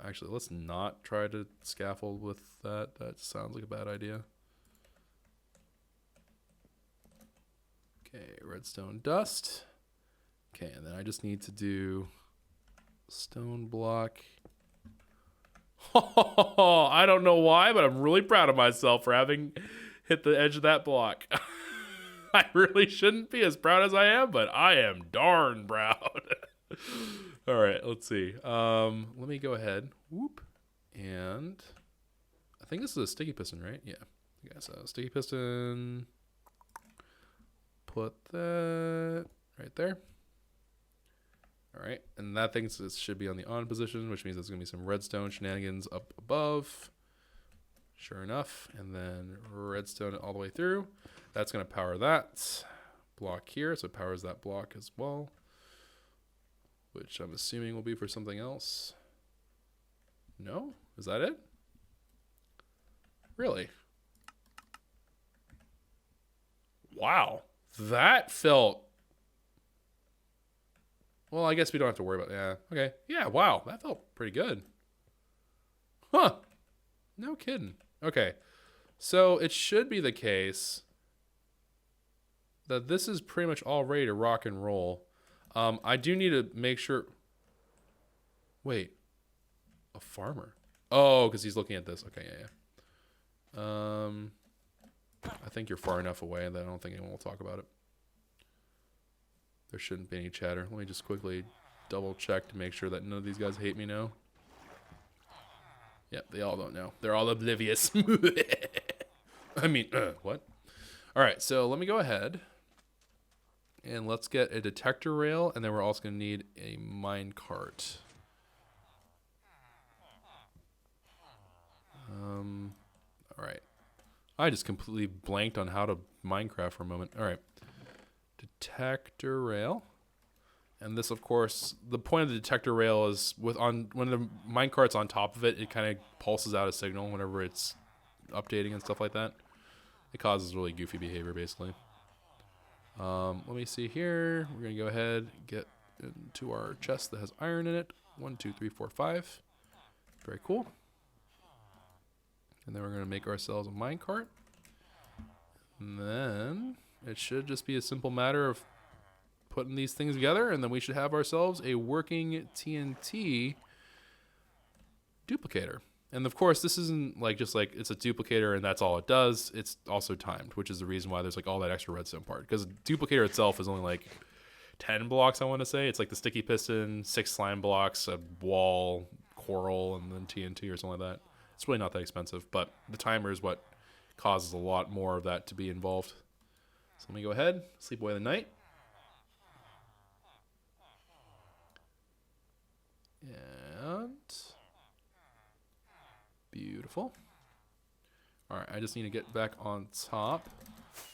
A: Actually, let's not try to scaffold with that. That sounds like a bad idea. Okay, redstone dust. Okay, and then I just need to do stone block. I don't know why, but I'm really proud of myself for having hit the edge of that block. I really shouldn't be as proud as I am, but I am darn proud. All right, let's see. Let me go ahead. Whoop. And I think this is a sticky piston, right? Yeah. Okay, so sticky piston. Put that right there. All right, and that thing should be on the on position, which means there's going to be some redstone shenanigans up above. Sure enough, and then redstone all the way through. That's going to power that block here, so it powers that block as well, which I'm assuming will be for something else. No? Is that it? Really? Wow. That felt... Well, I guess we don't have to worry about... Yeah, okay. Yeah, wow. That felt pretty good. Huh. No kidding. Okay. So it should be the case that this is pretty much all ready to rock and roll. I do need to make sure... Wait. A farmer? Oh, because he's looking at this. Okay, yeah. I think you're far enough away that I don't think anyone will talk about it. There shouldn't be any chatter. Let me just quickly double check to make sure that none of these guys hate me now. Yep, they all don't know. They're all oblivious. I mean, what? All right, so let me go ahead and let's get a detector rail, and then we're also going to need a mine cart. All right. I just completely blanked on how to Minecraft for a moment. All right. Detector rail. And this, of course, the point of the detector rail is when the minecart's on top of it, it kind of pulses out a signal whenever it's updating and stuff like that. It causes really goofy behavior, basically. Let me see here. We're going to go ahead and get into our chest that has iron in it. 1, 2, 3, 4, 5. Very cool. And then we're going to make ourselves a minecart. And then it should just be a simple matter of putting these things together, and then we should have ourselves a working TNT duplicator. And of course, this isn't like just like it's a duplicator and that's all it does. It's also timed, which is the reason why there's like all that extra redstone part. Because the duplicator itself is only like 10 blocks, I want to say. It's like the sticky piston, 6 slime blocks, a wall, coral, and then TNT or something like that. It's really not that expensive, but the timer is what causes a lot more of that to be involved. So let me go ahead, sleep away the night. And beautiful. All right, I just need to get back on top.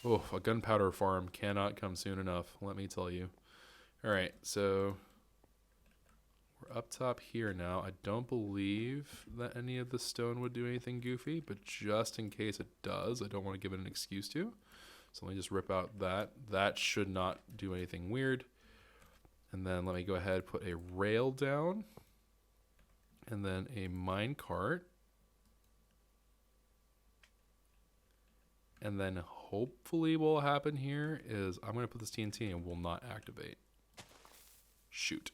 A: Oh, a gunpowder farm cannot come soon enough, let me tell you. All right, so we're up top here now. I don't believe that any of the stone would do anything goofy, but just in case it does, I don't want to give it an excuse to. So let me just rip out that. That should not do anything weird. And then let me go ahead and put a rail down. And then a mine cart. And then hopefully what will happen here is I'm going to put this TNT and will not activate. Shoot.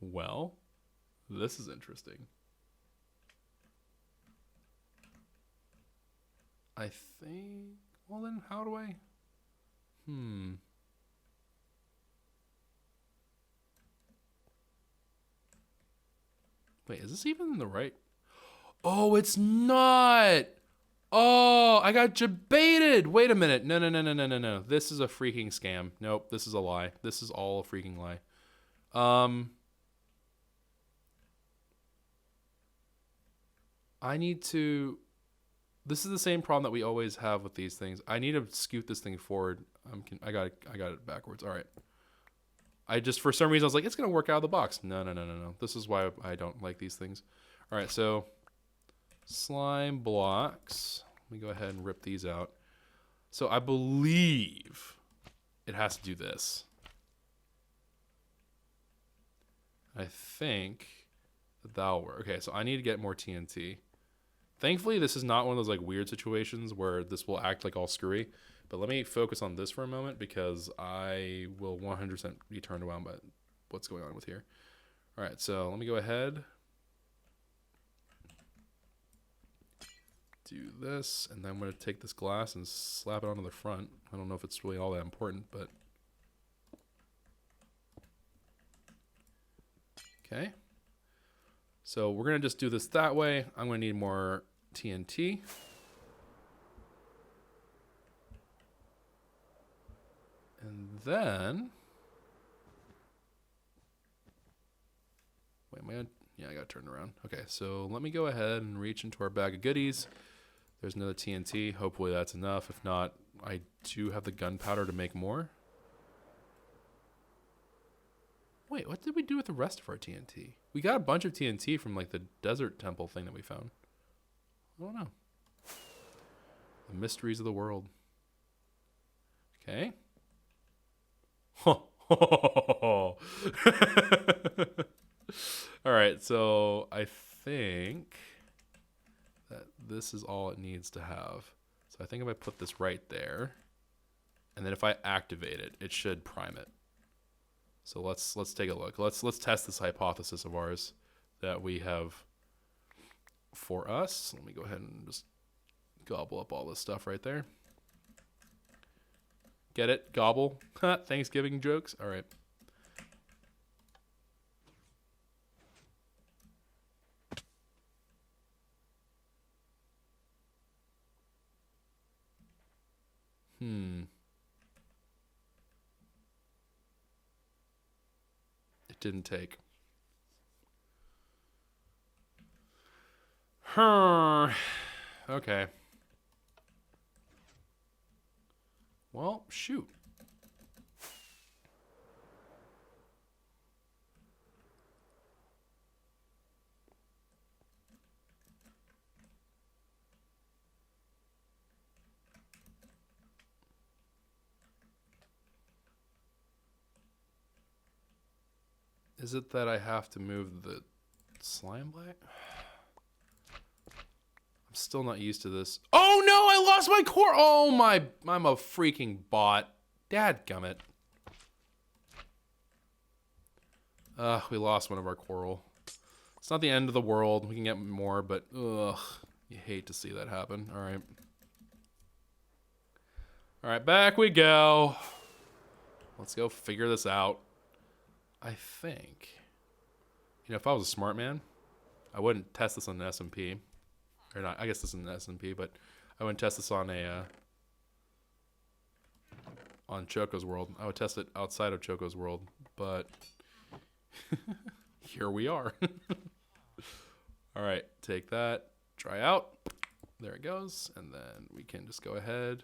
A: Well, this is interesting. I think... Well, then how do I... Wait, is this even the right... Oh, it's not! Oh, I got jebaited! Wait a minute. No. This is a freaking scam. Nope, this is a lie. This is all a freaking lie. I need to... This is the same problem that we always have with these things. I need to scoot this thing forward. I got it backwards. All right. I just, for some reason, I was like, it's going to work out of the box. No. This is why I don't like these things. All right, so slime blocks. Let me go ahead and rip these out. So I believe it has to do this. I think that'll work. Okay, so I need to get more TNT. Thankfully, this is not one of those like weird situations where this will act like all screwy. But let me focus on this for a moment because I will 100% be turned around by what's going on with here. All right, so let me go ahead. do this, and then I'm going to take this glass and slap it onto the front. I don't know if it's really all that important, but... Okay. So we're going to just do this that way. I'm going to need more TNT. And then... Wait, am I gonna... Yeah, I got to turn it around. Okay, so let me go ahead and reach into our bag of goodies. There's another TNT. Hopefully that's enough. If not, I do have the gunpowder to make more. Wait, what did we do with the rest of our TNT? We got a bunch of TNT from like the desert temple thing that we found. I don't know. The mysteries of the world. Okay. All right, so I think that this is all it needs to have. So I think if I put this right there, and then if I activate it, it should prime it. So let's take a look. Let's test this hypothesis of ours that we have for us. Let me go ahead and just gobble up all this stuff right there. Get it? Gobble? Thanksgiving jokes? All right. It didn't take. Okay. Well, shoot. Is it that I have to move the slime black? I'm still not used to this. Oh no, I lost my core. Oh my, I'm a freaking bot. Dadgummit. We lost one of our coral. It's not the end of the world. We can get more, but ugh, you hate to see that happen. All right. All right, back we go. Let's go figure this out. I think, you know, if I was a smart man, I wouldn't test this on an SMP. Or not, I guess this is an SMP, but I wouldn't test this on a, on Choco's world. I would test it outside of Choco's world, but here we are. All right, take that, try out. There it goes. And then we can just go ahead,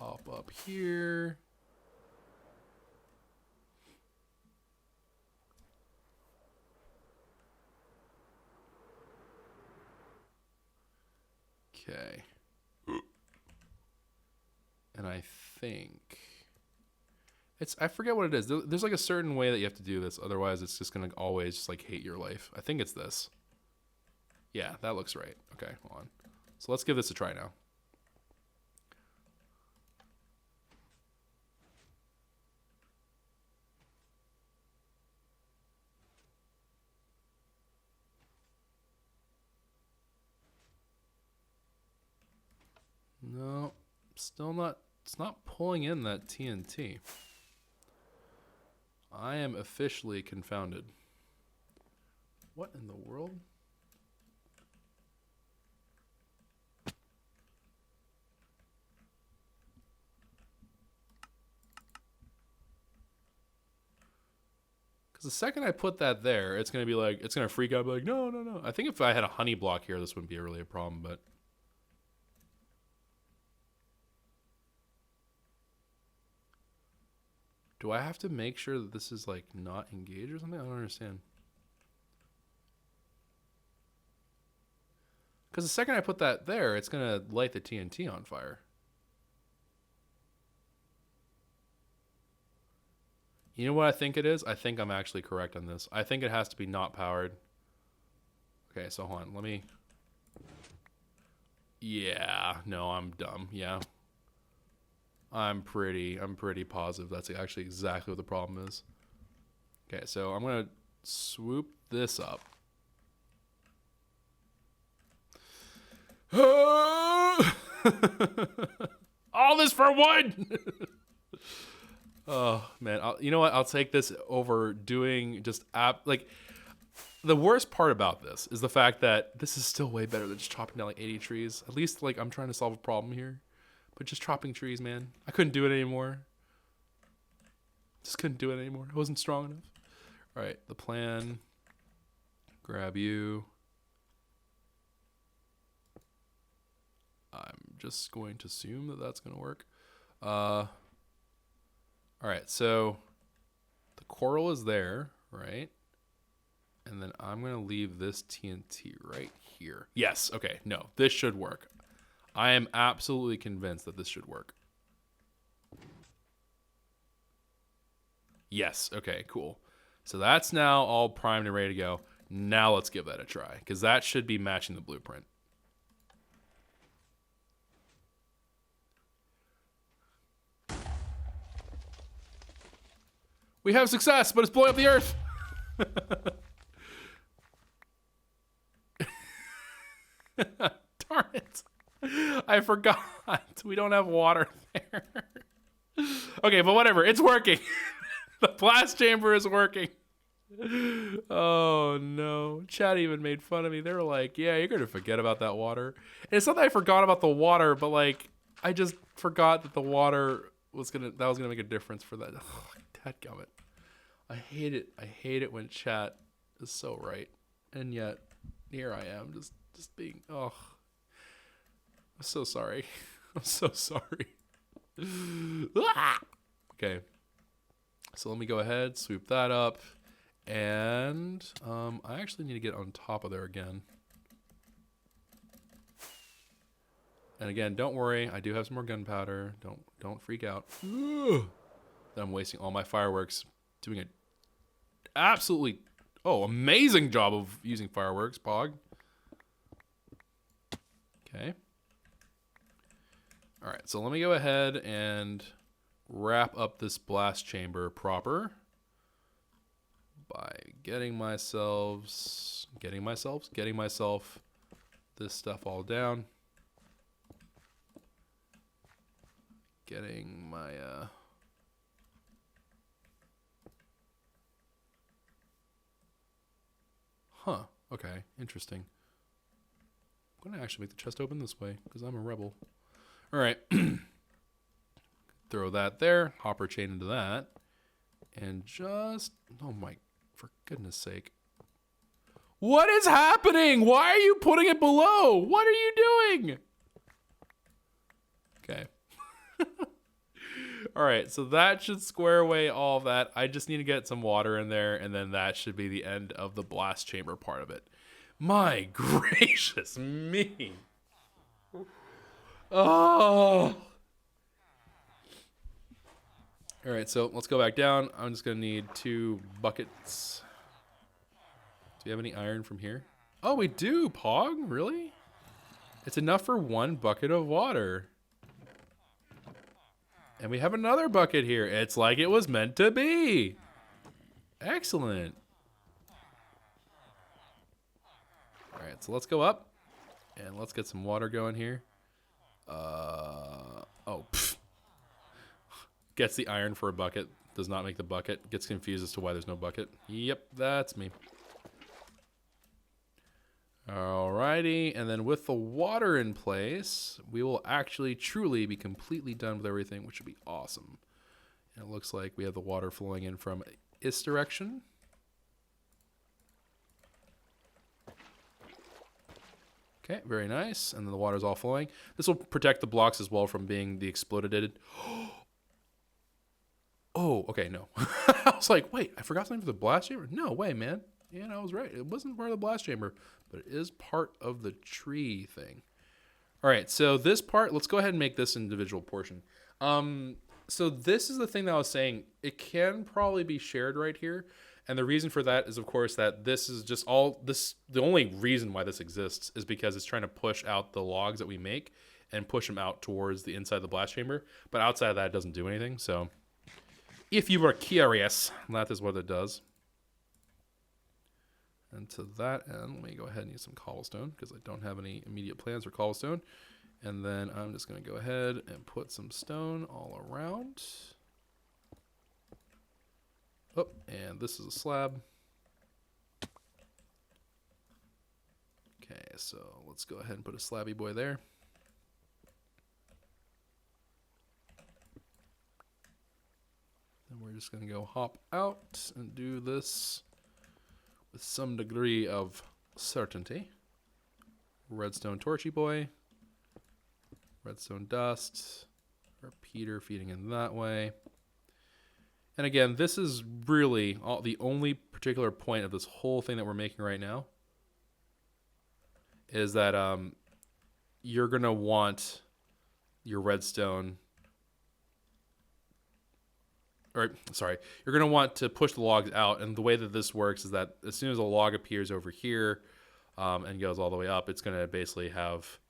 A: hop up here. Okay. And I think it's, I forget what it is. There's like a certain way that you have to do this. Otherwise, it's just going to always just like hate your life. I think it's this. Yeah, that looks right. Okay, hold on. So let's give this a try now. No, still not. It's not pulling in that TNT. I am officially confounded. What in the world? Because the second I put that there, it's going to be like, it's going to freak out, be like, no, no, no. I think if I had a honey block here, this wouldn't be really a problem, but... Do I have to make sure that this is like not engaged or something? I don't understand. Because the second I put that there, it's going to light the TNT on fire. You know what I think it is? I think I'm actually correct on this. I think it has to be not powered. Okay, so hold on. Let me... Yeah, no, I'm dumb. Yeah. I'm pretty positive that's actually exactly what the problem is. Okay, so I'm going to swoop this up. All this for one. Oh man, you know what? I'll take this over doing just like. The worst part about this is the fact that this is still way better than just chopping down like 80 trees. At least like I'm trying to solve a problem here, but just chopping trees, man. I couldn't do it anymore. Just couldn't do it anymore. I wasn't strong enough. All right, the plan. Grab you. I'm just going to assume that that's going to work. All right, so the coral is there, right? And then I'm going to leave this TNT right here. Yes, okay, no, this should work. I am absolutely convinced that this should work. Yes, okay, cool. So that's now all primed and ready to go. Now let's give that a try, because that should be matching the blueprint. We have success, but it's blowing up the earth. Darn it. I forgot. We don't have water there. Okay, but whatever. It's working. The blast chamber is working. Oh, no. Chat even made fun of me. They were like, yeah, you're going to forget about that water. And it's not that I forgot about the water, but, like, I just forgot that the water was going to make a difference for that. Oh, dadgummit. I hate it. I hate it when chat is so right. And yet, here I am, just being, oh. I'm so sorry. I'm so sorry. Okay. So let me go ahead, sweep that up. And I actually need to get on top of there again. And again, don't worry. I do have some more gunpowder. Don't freak out. I'm wasting all my fireworks doing an absolutely, amazing job of using fireworks, Pog. Okay. All right, so let me go ahead and wrap up this blast chamber proper by getting myself this stuff all down. Getting my okay, interesting. I'm gonna actually make the chest open this way because I'm a rebel. All right, throw that there, hopper chain into that, and just, oh my, for goodness sake. What is happening? Why are you putting it below? What are you doing? Okay. All right, so that should square away all of that. I just need to get some water in there, and then that should be the end of the blast chamber part of it. My gracious me. Oh. All right, so let's go back down. I'm just going to need 2 buckets. Do you have any iron from here? Oh, we do, Pog. Really? It's enough for 1 bucket of water. And we have another bucket here. It's like it was meant to be. Excellent. All right, so let's go up. And let's get some water going here. Gets the iron for a bucket. Does not make the bucket. Gets confused as to why there's no bucket. Yep, that's me. Alrighty, and then with the water in place, we will actually truly be completely done with everything, which would be awesome. And it looks like we have the water flowing in from this direction. Okay, very nice. And then the water's all flowing. This will protect the blocks as well from being the exploded. Oh, okay, no. I was like, wait, I forgot something for the blast chamber? No way, man. Yeah, I was right. It wasn't part of the blast chamber, but it is part of the tree thing. All right, so this part, let's go ahead and make this individual portion. So this is the thing that I was saying. It can probably be shared right here. And the reason for that is, of course, that this is just all this. The only reason why this exists is because it's trying to push out the logs that we make and push them out towards the inside of the blast chamber. But outside of that, it doesn't do anything. So if you were curious, that is what it does. And to that end, let me go ahead and use some cobblestone because I don't have any immediate plans for cobblestone. And then I'm just going to go ahead and put some stone all around. Oh, and this is a slab. Okay, so let's go ahead and put a slabby boy there. And we're just going to go hop out and do this with some degree of certainty. Redstone torchy boy. Redstone dust. Repeater feeding in that way. And again, this is really the only particular point of this whole thing that we're making right now is that you're going to want your redstone, or sorry, you're going to want to push the logs out. And the way that this works is that as soon as a log appears over here and goes all the way up, it's going to basically have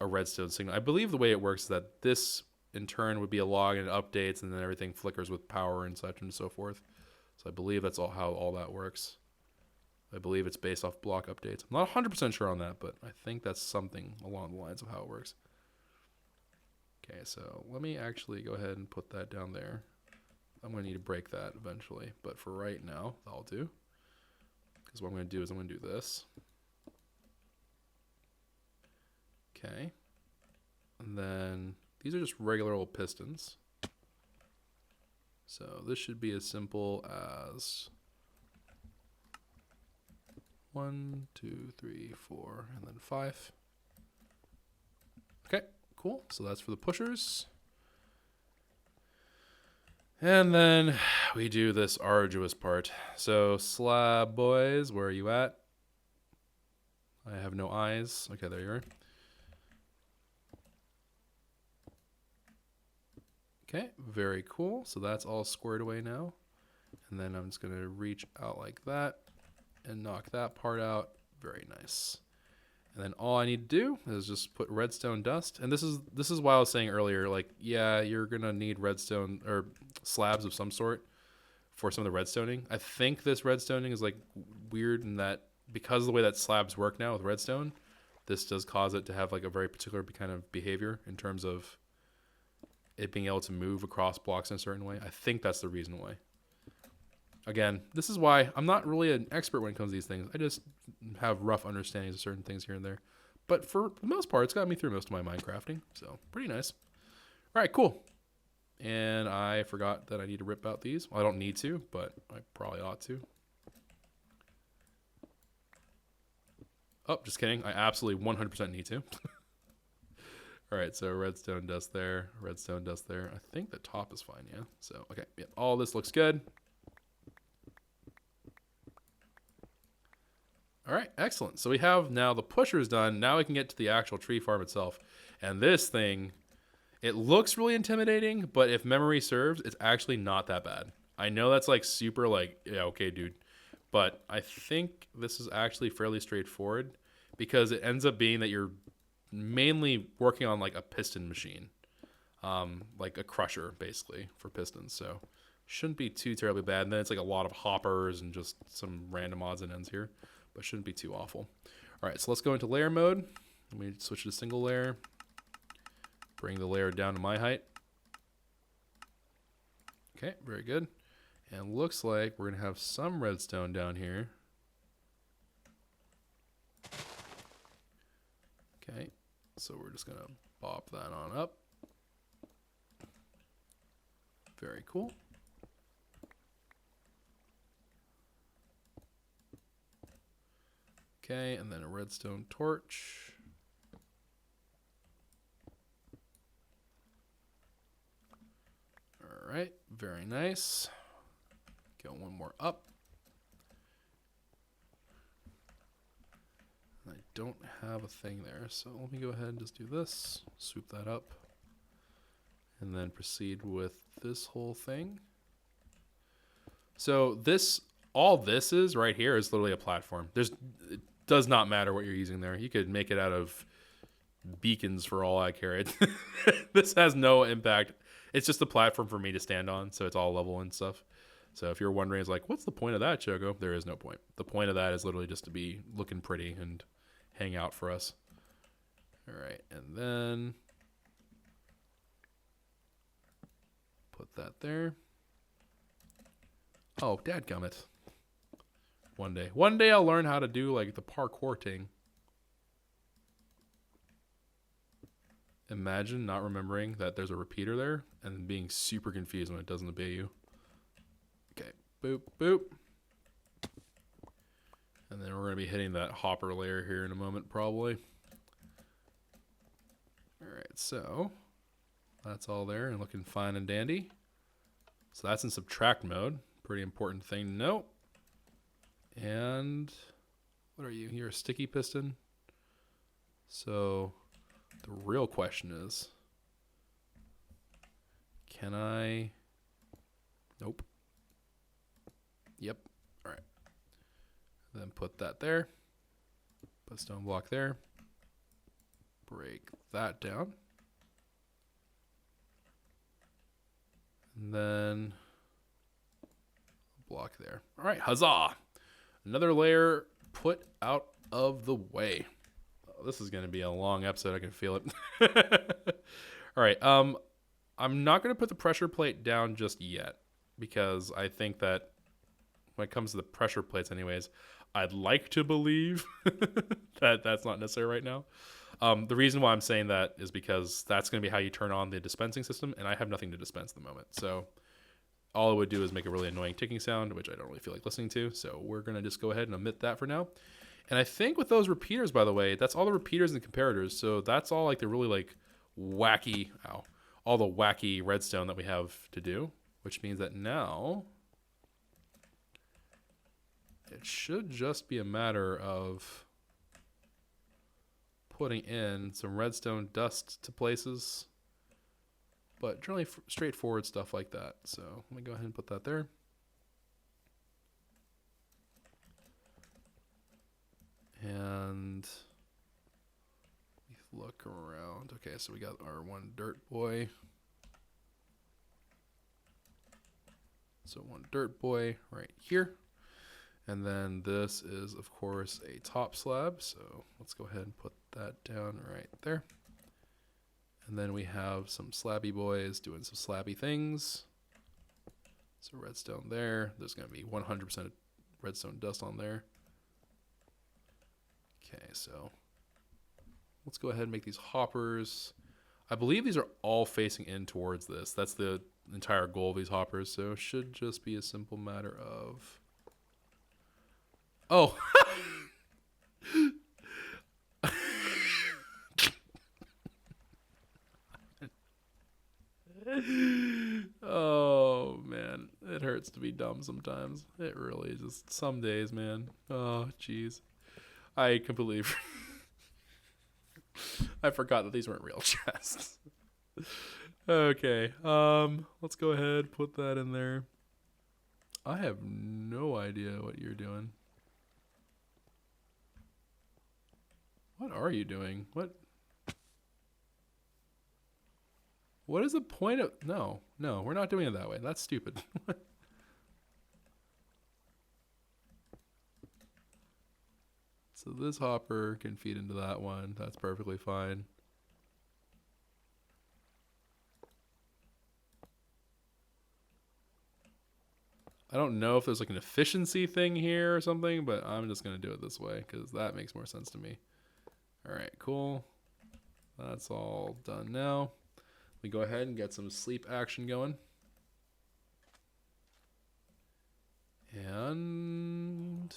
A: a redstone signal. I believe the way it works is that this in turn would be a log and it updates and then everything flickers with power and such and so forth. So I believe that's how all that works. I believe it's based off block updates. I'm not 100% sure on that, but I think that's something along the lines of how it works. Okay, so let me actually go ahead and put that down there. I'm going to need to break that eventually, but for right now, that'll do. Because what I'm going to do is I'm going to do this. Okay. And then these are just regular old pistons. So this should be as simple as 1, 2, 3, 4, and then 5. Okay, cool. So that's for the pushers. And then we do this arduous part. So slab boys, where are you at? I have no eyes. Okay, there you are. Okay, very cool. So that's all squared away now. And then I'm just going to reach out like that and knock that part out. Very nice. And then all I need to do is just put redstone dust. And this is why I was saying earlier, like, yeah, you're going to need redstone or slabs of some sort for some of the redstoning. I think this redstoning is like weird in that because of the way that slabs work now with redstone, this does cause it to have like a very particular kind of behavior in terms of it being able to move across blocks in a certain way. I think that's the reason why. Again, this is why I'm not really an expert when it comes to these things. I just have rough understandings of certain things here and there. But for the most part, it's got me through most of my Minecrafting. So, pretty nice. All right, cool. And I forgot that I need to rip out these. Well, I don't need to, but I probably ought to. Oh, just kidding. I absolutely 100% need to. All right, so redstone dust there, redstone dust there. I think the top is fine, yeah. So, okay, yeah, all this looks good. All right, excellent. So we have now the pushers done. Now we can get to the actual tree farm itself. And this thing, it looks really intimidating, but if memory serves, it's actually not that bad. I know that's like super like, yeah, okay, dude. But I think this is actually fairly straightforward because it ends up being that you're mainly working on like a piston machine, like a crusher basically for pistons. So shouldn't be too terribly bad. And then it's like a lot of hoppers and just some random odds and ends here, but shouldn't be too awful. All right, so let's go into layer mode. Let me switch to single layer. Bring the layer down to my height. Okay, very good. And looks like we're gonna have some redstone down here. Okay, so we're just gonna bop that on up. Very cool. Okay, and then a redstone torch. All right, very nice. Go one more up. I don't have a thing there, so let me go ahead and just do this. Swoop that up. And then proceed with this whole thing. So this, all this is right here is literally a platform. It does not matter what you're using there. You could make it out of beacons for all I care. This has no impact. It's just a platform for me to stand on, so it's all level and stuff. So if you're wondering, it's like, what's the point of that, Choco? There is no point. The point of that is literally just to be looking pretty and hang out for us. All right, and then put that there. Oh, dadgummit. One day I'll learn how to do like the parkour thing. Imagine not remembering that there's a repeater there and being super confused when it doesn't obey you. Okay, boop, boop. And then we're going to be hitting that hopper layer here in a moment, probably. All right, so that's all there and looking fine and dandy. So that's in subtract mode. Pretty important thing to note. And what are you? You're a sticky piston. So the real question is, can I? Nope. Yep. All right. Then put that there. Put a stone block there. Break that down. And then block there. All right, huzzah. Another layer put out of the way. Oh, this is going to be a long episode. I can feel it. All right. I'm not going to put the pressure plate down just yet because I think that when it comes to the pressure plates anyways, I'd like to believe that that's not necessary right now. The reason why I'm saying that is because that's going to be how you turn on the dispensing system, and I have nothing to dispense at the moment. So all it would do is make a really annoying ticking sound, which I don't really feel like listening to. So we're going to just go ahead and omit that for now. And I think with those repeaters, by the way, that's all the repeaters and comparators. So that's all like the really like wacky, all the wacky redstone that we have to do, which means that now it should just be a matter of putting in some redstone dust to places, but generally straightforward stuff like that. So let me go ahead and put that there. And look around. Okay, so we got our one dirt boy. So one dirt boy right here. And then this is, of course, a top slab. So let's go ahead and put that down right there. And then we have some slabby boys doing some slabby things. So redstone there. There's going to be 100% redstone dust on there. Okay, so let's go ahead and make these hoppers. I believe these are all facing in towards this. That's the entire goal of these hoppers. So it should just be a simple matter of... Oh. Oh, man. It hurts to be dumb sometimes. It really is. Just some days, man. Oh, jeez. I completely... I forgot that these weren't real chests. Okay. Let's go ahead, put that in there. I have no idea what you're doing. What are you doing? What is the point of... No, we're not doing it that way. That's stupid. So this hopper can feed into that one. That's perfectly fine. I don't know if there's like an efficiency thing here or something, but I'm just going to do it this way because that makes more sense to me. All right, cool. That's all done now. We go ahead and get some sleep action going. And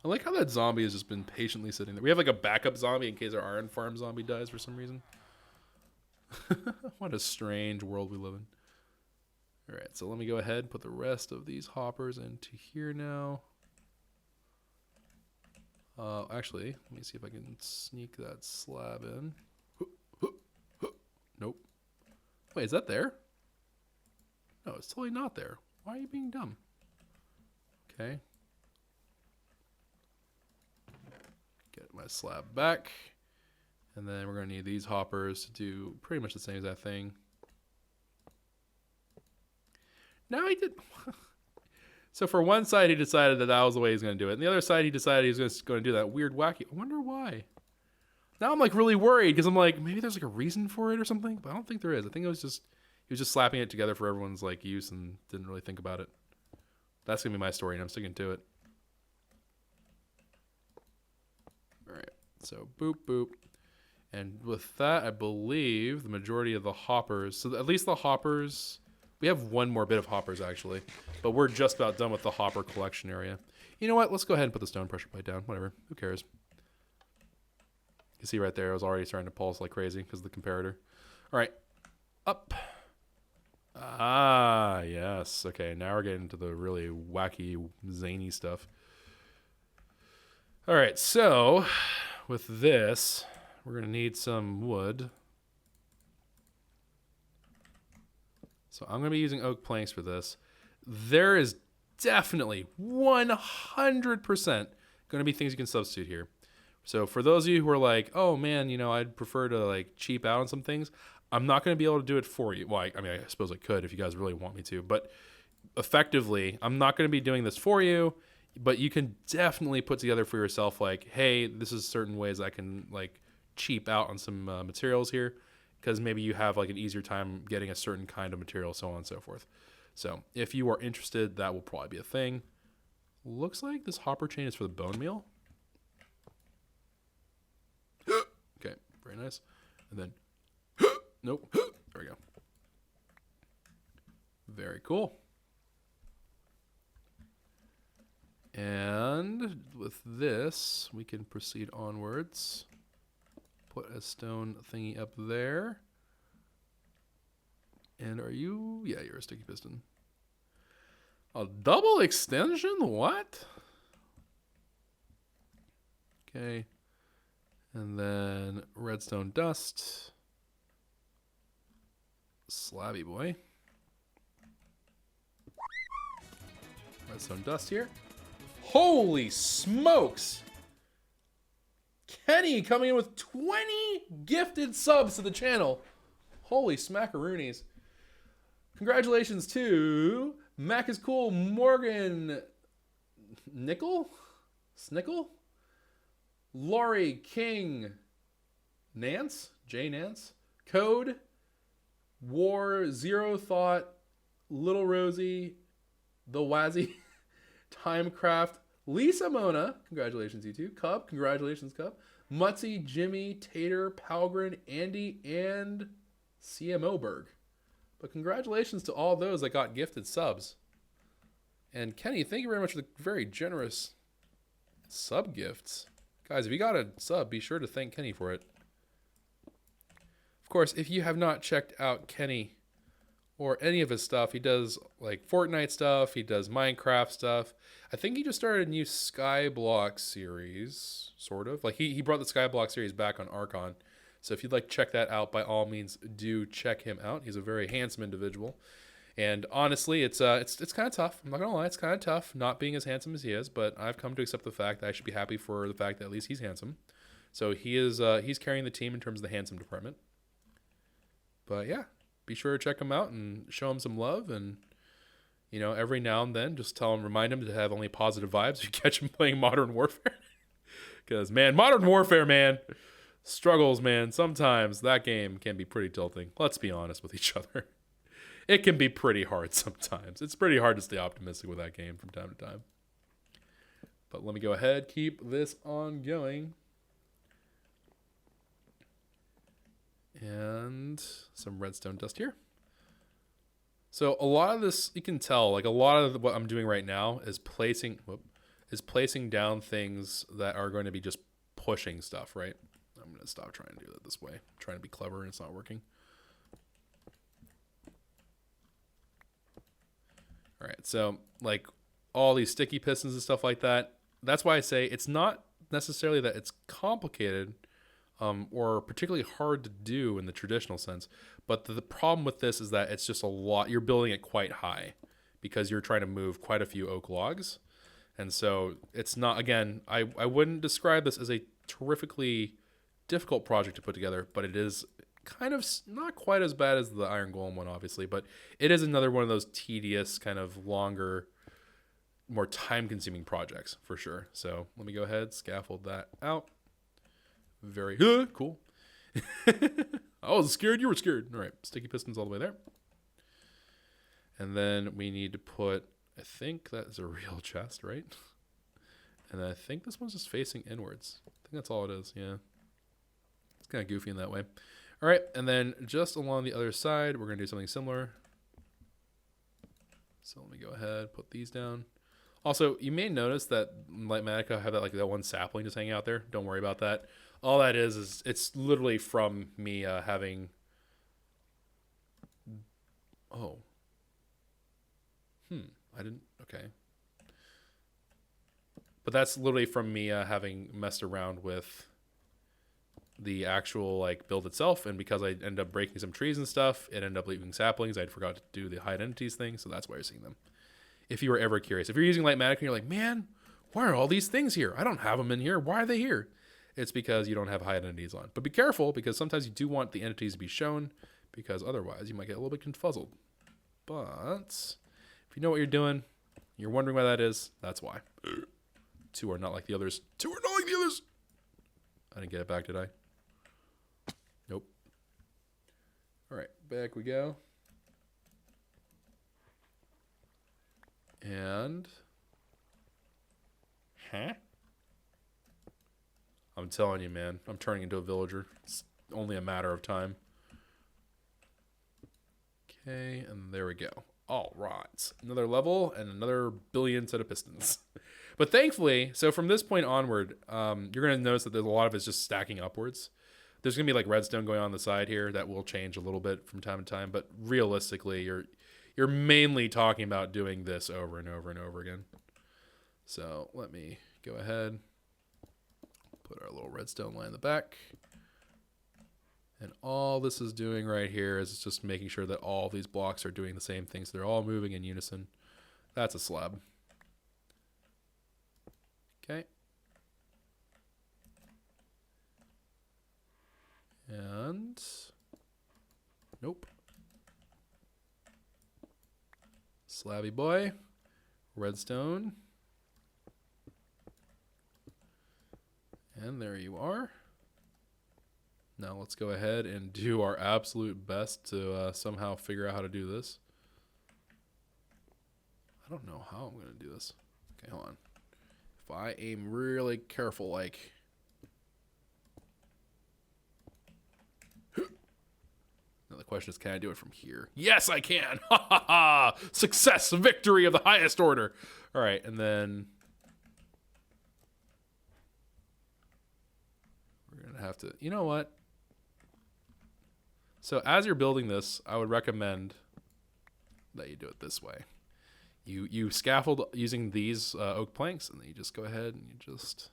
A: I like how that zombie has just been patiently sitting there. We have like a backup zombie in case our iron farm zombie dies for some reason. What a strange world we live in. All right, so let me go ahead and put the rest of these hoppers into here now. Actually, let me see if I can sneak that slab in. Nope. Wait, is that there? No, it's totally not there. Why are you being dumb? Okay. Get my slab back. And then we're going to need these hoppers to do pretty much the same exact thing. Now I did... So for one side, he decided that was the way he's going to do it. And the other side, he decided he was going to do that weird wacky. I wonder why. Now I'm like really worried because I'm like, maybe there's like a reason for it or something, but I don't think there is. I think it was just, he was just slapping it together for everyone's like use and didn't really think about it. That's going to be my story and I'm sticking to it. All right. So boop, boop. And with that, I believe the majority of the hoppers, so at least the hoppers, we have one more bit of hoppers actually, but we're just about done with the hopper collection area. You know what? Let's go ahead and put the stone pressure plate down. Whatever. Who cares? You can see right there, I was already starting to pulse like crazy because of the comparator. All right. Up. Ah, yes. Okay, now we're getting into the really wacky, zany stuff. All right, so with this, we're going to need some wood. So I'm going to be using oak planks for this. There is definitely 100% going to be things you can substitute here. So for those of you who are like, oh man, you know, I'd prefer to like cheap out on some things, I'm not going to be able to do it for you. Well, I mean, I suppose I could if you guys really want me to, but effectively, I'm not going to be doing this for you, but you can definitely put together for yourself like, hey, this is certain ways I can like cheap out on some materials here because maybe you have like an easier time getting a certain kind of material, so on and so forth. So if you are interested, that will probably be a thing. Looks like this hopper chain is for the bone meal. Okay, very nice. And then, nope, there we go. Very cool. And with this, we can proceed onwards. Put a stone thingy up there. And are you? Yeah, you're a sticky piston. A double extension? What? Okay. And then redstone dust. Slabby boy. Redstone dust here. Holy smokes! Kenny coming in with 20 gifted subs to the channel. Holy smackaroonies. Congratulations to Mac is Cool, Morgan, Nickel, Snickle, Laurie, King, Nance, J Nance, Code, War, Zero Thought, Little Rosie, The Wazzy, Timecraft, Lisa Mona, congratulations you two, Cub, congratulations Cub, Mutsy, Jimmy, Tater, Palgren, Andy, and CMO Berg. But congratulations to all those that got gifted subs. And Kenny, thank you very much for the very generous sub gifts. Guys, if you got a sub, be sure to thank Kenny for it. Of course, if you have not checked out Kenny or any of his stuff, he does like Fortnite stuff, he does Minecraft stuff. I think he just started a new Skyblock series, sort of. Like he brought the Skyblock series back on Archon. So if you'd like to check that out, by all means, do check him out. He's a very handsome individual. And honestly, it's kind of tough. I'm not going to lie, it's kind of tough not being as handsome as he is, but I've come to accept the fact that I should be happy for the fact that at least he's handsome. So he's carrying the team in terms of the handsome department. But yeah, be sure to check him out and show him some love. And, you know, every now and then, just remind him to have only positive vibes if you catch him playing Modern Warfare. Because, man, Modern Warfare, man, struggles, man. Sometimes that game can be pretty tilting. Let's be honest with each other. It can be pretty hard sometimes. It's pretty hard to stay optimistic with that game from time to time. But let me go ahead, keep this on going. And some redstone dust here. So a lot of this, you can tell, like a lot of what I'm doing right now is placing down things that are going to be just pushing stuff, right? I'm going to stop trying to do that this way. I'm trying to be clever and it's not working. All right, so like all these sticky pistons and stuff like that, that's why I say it's not necessarily that it's complicated or particularly hard to do in the traditional sense, but the problem with this is that it's just a lot. You're building it quite high because you're trying to move quite a few oak logs. And so it's not, again, I wouldn't describe this as a terrifically difficult project to put together, but it is kind of not quite as bad as the Iron Golem one, obviously, but it is another one of those tedious kind of longer more time-consuming projects for sure. So let me go ahead, scaffold that out. Very cool. I was scared, you were scared. All right, sticky pistons all the way there. And then we need to put, I think that is a real chest, right? And I think this one's just facing inwards. I think that's all it is, yeah. It's kind of goofy in that way. All right, and then just along the other side, we're going to do something similar. So let me go ahead, put these down. Also, you may notice that Lightmatica have that one sapling just hanging out there. Don't worry about that. All that is it's literally from me having... Oh. I didn't... Okay. But that's literally from me having messed around with the actual build itself, and because I ended up breaking some trees and stuff, it ended up leaving saplings. I forgot to do the hide entities thing, so that's why you're seeing them. If you were ever curious, if you're using Lightmatica and you're like, man, why are all these things here? I don't have them in here. Why are they here? It's because you don't have hide entities on. But be careful, because sometimes you do want the entities to be shown, because otherwise you might get a little bit confuzzled. But if you know what you're doing, you're wondering why that is, that's why. Two are not like the others. Two are not like the others. I didn't get it back, did I? Nope. All right, back we go. And... I'm telling you, man. I'm turning into a villager. It's only a matter of time. Okay, and there we go. All right. Another level and another billion set of pistons. But thankfully, so from this point onward, you're going to notice that there's a lot of it's just stacking upwards. There's going to be redstone going on the side here that will change a little bit from time to time. But realistically, you're mainly talking about doing this over and over and over again. So let me go ahead, put our little redstone line in the back. And all this is doing right here is just making sure that all these blocks are doing the same things. They're all moving in unison. That's a slab. Okay. And nope. Slabby boy. Redstone. And there you are. Now let's go ahead and do our absolute best to somehow figure out how to do this. I don't know how I'm going to do this. Okay, hold on. If I aim really careful, now the question is, can I do it from here? Yes, I can! Ha ha ha! Success! Victory of the highest order! Alright, and then... we're going to have to... You know what? So as you're building this, I would recommend that you do it this way. You scaffold using these oak planks, and then you just go ahead and you just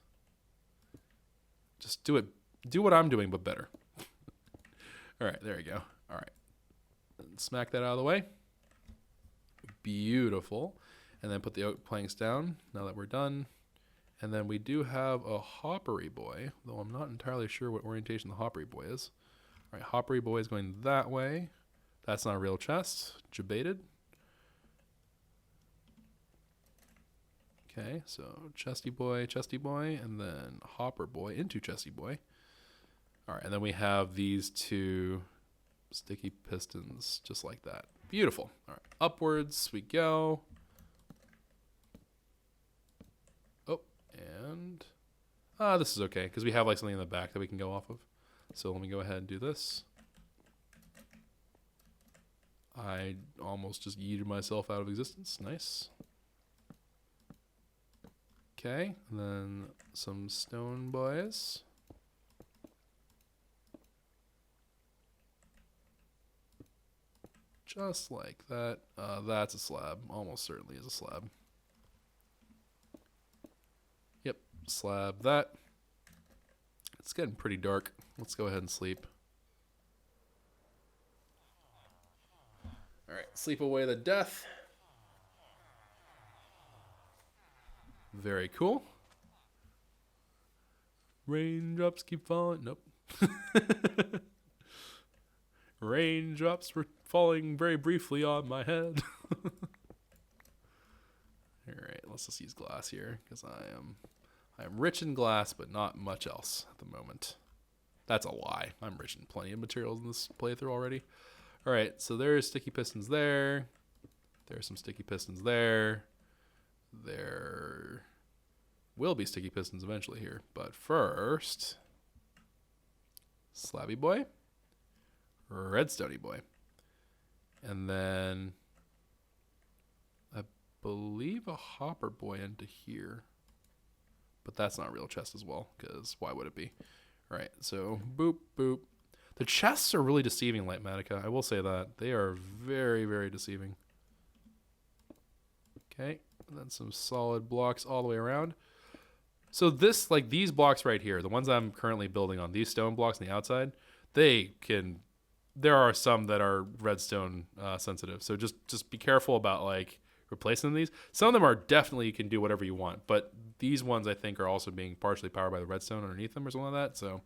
A: do it. Do what I'm doing, but better. All right, there you go. All right, and smack that out of the way. Beautiful. And then put the oak planks down now that we're done. And then we do have a hoppery boy, though I'm not entirely sure what orientation the hoppery boy is. All right, hoppery boy is going that way. That's not a real chest. Jebaited. Okay, so chesty boy, and then hopper boy into chesty boy. All right, and then we have these two sticky pistons just like that. Beautiful. All right, upwards we go. Oh, and this is okay because we have something in the back that we can go off of. So let me go ahead and do this. I almost just yeeted myself out of existence. Nice. Okay, and then some stone boys. Just like that. That's a slab. Almost certainly is a slab. Yep, slab that. It's getting pretty dark. Let's go ahead and sleep. All right, sleep away the death. Very cool. Raindrops keep falling. Nope. Raindrops were falling very briefly on my head. All right, let's let's just use glass here because I am rich in glass, but not much else at the moment. That's a lie. I'm rich in plenty of materials in this playthrough already. All right, so there's sticky pistons there. There's some sticky pistons there. There will be sticky pistons eventually here, but first, slabby boy, redstone-y boy, and then I believe a hopper boy into here, but that's not a real chest as well, because why would it be? All right, so boop, boop. The chests are really deceiving, Lightmatica. I will say that. They are very, very deceiving. Okay, and then some solid blocks all the way around. So this, like these blocks right here, the ones I'm currently building on, these stone blocks on the outside, there are some that are redstone sensitive. So just be careful about like replacing these. Some of them are definitely, you can do whatever you want, but these ones I think are also being partially powered by the redstone underneath them or something like that. So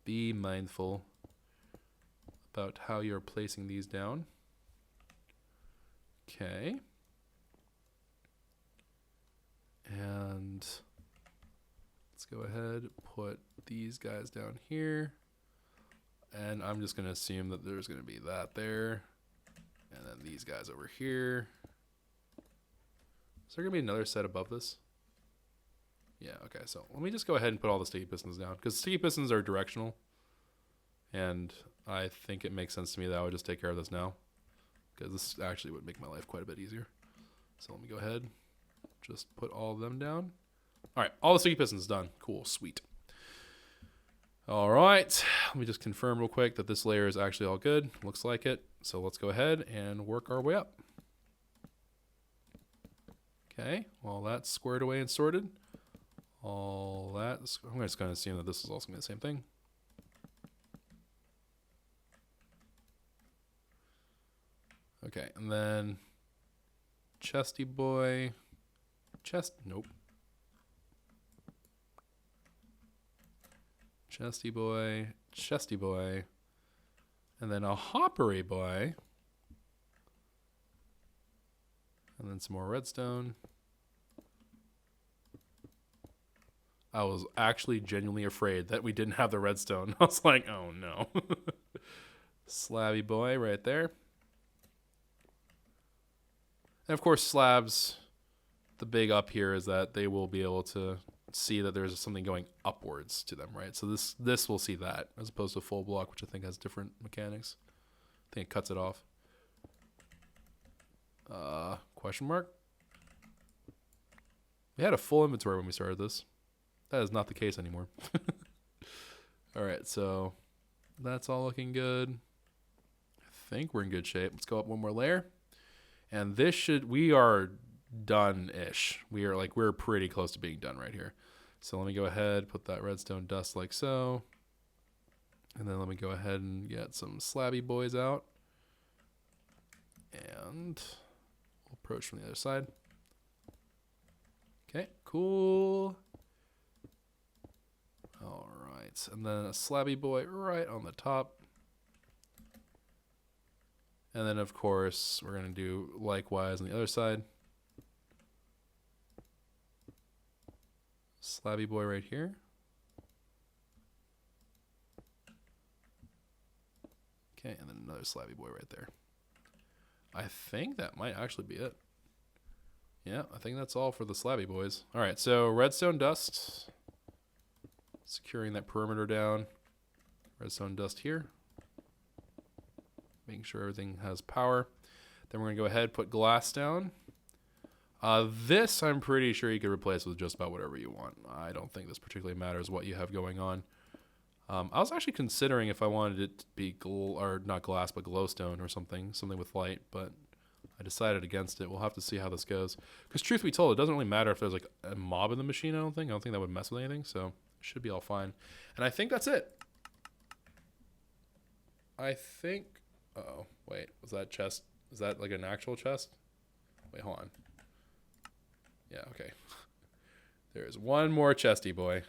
A: be mindful about how you're placing these down. Okay. And let's go ahead, put these guys down here. And I'm just going to assume that there's going to be that there. And then these guys over here. Is there going to be another set above this? Yeah, okay. So let me just go ahead and put all the sticky pistons down, because sticky pistons are directional. And I think it makes sense to me that I would just take care of this now, because this actually would make my life quite a bit easier. So let me go ahead, just put all of them down. All right, all the sticky pistons done. Cool, sweet. All right, let me just confirm real quick that this layer is actually all good. Looks like it. So let's go ahead and work our way up. Okay, well that's squared away and sorted. All that, I'm just going to assume that this is also going to be the same thing. Okay, and then chesty boy, nope. Chesty boy, and then a hoppery boy, and then some more redstone. I was actually genuinely afraid that we didn't have the redstone. I was like, oh no. Slabby boy right there. And of course, slabs, the big up here is that they will be able to see that there's something going upwards to them, right? So this will see that, as opposed to a full block, which I think has different mechanics. I think it cuts it off. Question mark? We had a full inventory when we started this. That is not the case anymore. All right, so that's all looking good. I think we're in good shape. Let's go up one more layer. And we are done-ish. We're pretty close to being done right here. So let me go ahead, put that redstone dust like so. And then let me go ahead and get some slabby boys out. And we'll approach from the other side. Okay, cool. All right, and then a slabby boy right on the top. And then, of course, we're going to do likewise on the other side. Slabby boy right here. Okay, and then another slabby boy right there. I think that might actually be it. Yeah, I think that's all for the slabby boys. All right, so redstone dust. Securing that perimeter down. Redstone dust here. Making sure everything has power. Then we're going to go ahead, put glass down. This I'm pretty sure you could replace with just about whatever you want. I don't think this particularly matters what you have going on. I was actually considering if I wanted it to be not glass, but glowstone or something with light, but I decided against it. We'll have to see how this goes. Because truth be told, it doesn't really matter if there's like a mob in the machine, I don't think that would mess with anything, so it should be all fine. And I think that's it. Uh-oh, wait, was that chest? Is that like an actual chest? Wait, hold on. Yeah, okay. There's one more chesty boy.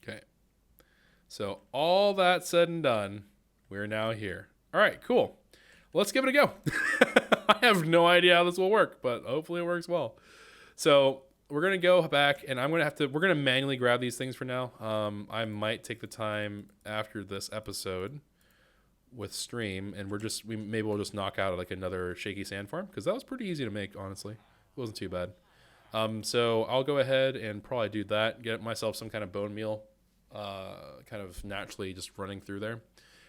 A: Okay. So all that said and done, we're now here. All right, cool. Let's give it a go. I have no idea how this will work, but hopefully it works well. So we're going to go back, and we're going to manually grab these things for now. I might take the time after this episode with stream, and maybe we'll just knock out like another shaky sand farm, because that was pretty easy to make, honestly. It wasn't too bad. So I'll go ahead and probably do that, get myself some kind of bone meal, kind of naturally just running through there.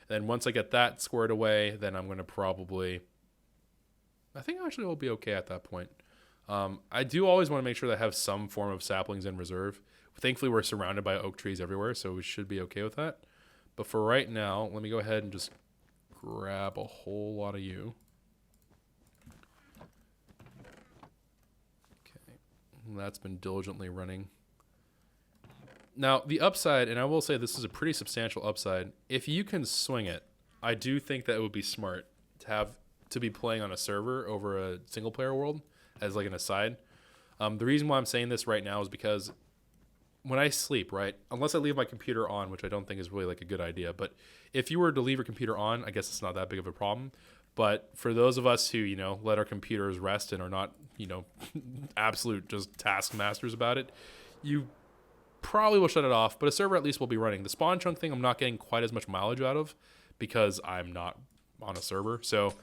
A: Then once I get that squared away, then I'm going to probably, I think actually we'll be okay at that point. I do always want to make sure that I have some form of saplings in reserve. Thankfully, we're surrounded by oak trees everywhere, so we should be okay with that. But for right now, let me go ahead and just grab a whole lot of you. Okay, that's been diligently running. Now, the upside, and I will say this is a pretty substantial upside, if you can swing it, I do think that it would be smart to be playing on a server over a single-player world as like an aside. The reason why I'm saying this right now is because when I sleep, right, unless I leave my computer on, which I don't think is really like a good idea, but if you were to leave your computer on, I guess it's not that big of a problem. But for those of us who, let our computers rest and are not, absolute just taskmasters about it, you probably will shut it off, but a server at least will be running. The spawn chunk thing I'm not getting quite as much mileage out of because I'm not on a server. So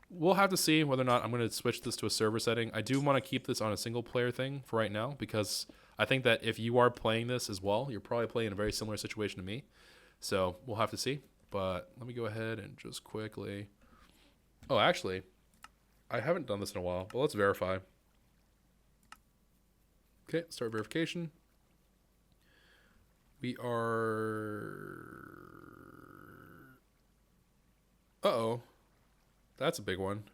A: we'll have to see whether or not I'm going to switch this to a server setting. I do want to keep this on a single player thing for right now because I think that if you are playing this as well, you're probably playing in a very similar situation to me. So we'll have to see. But let me go ahead and just quickly... Oh, actually, I haven't done this in a while, but let's verify. Okay, start verification. We are... Uh-oh. That's a big one.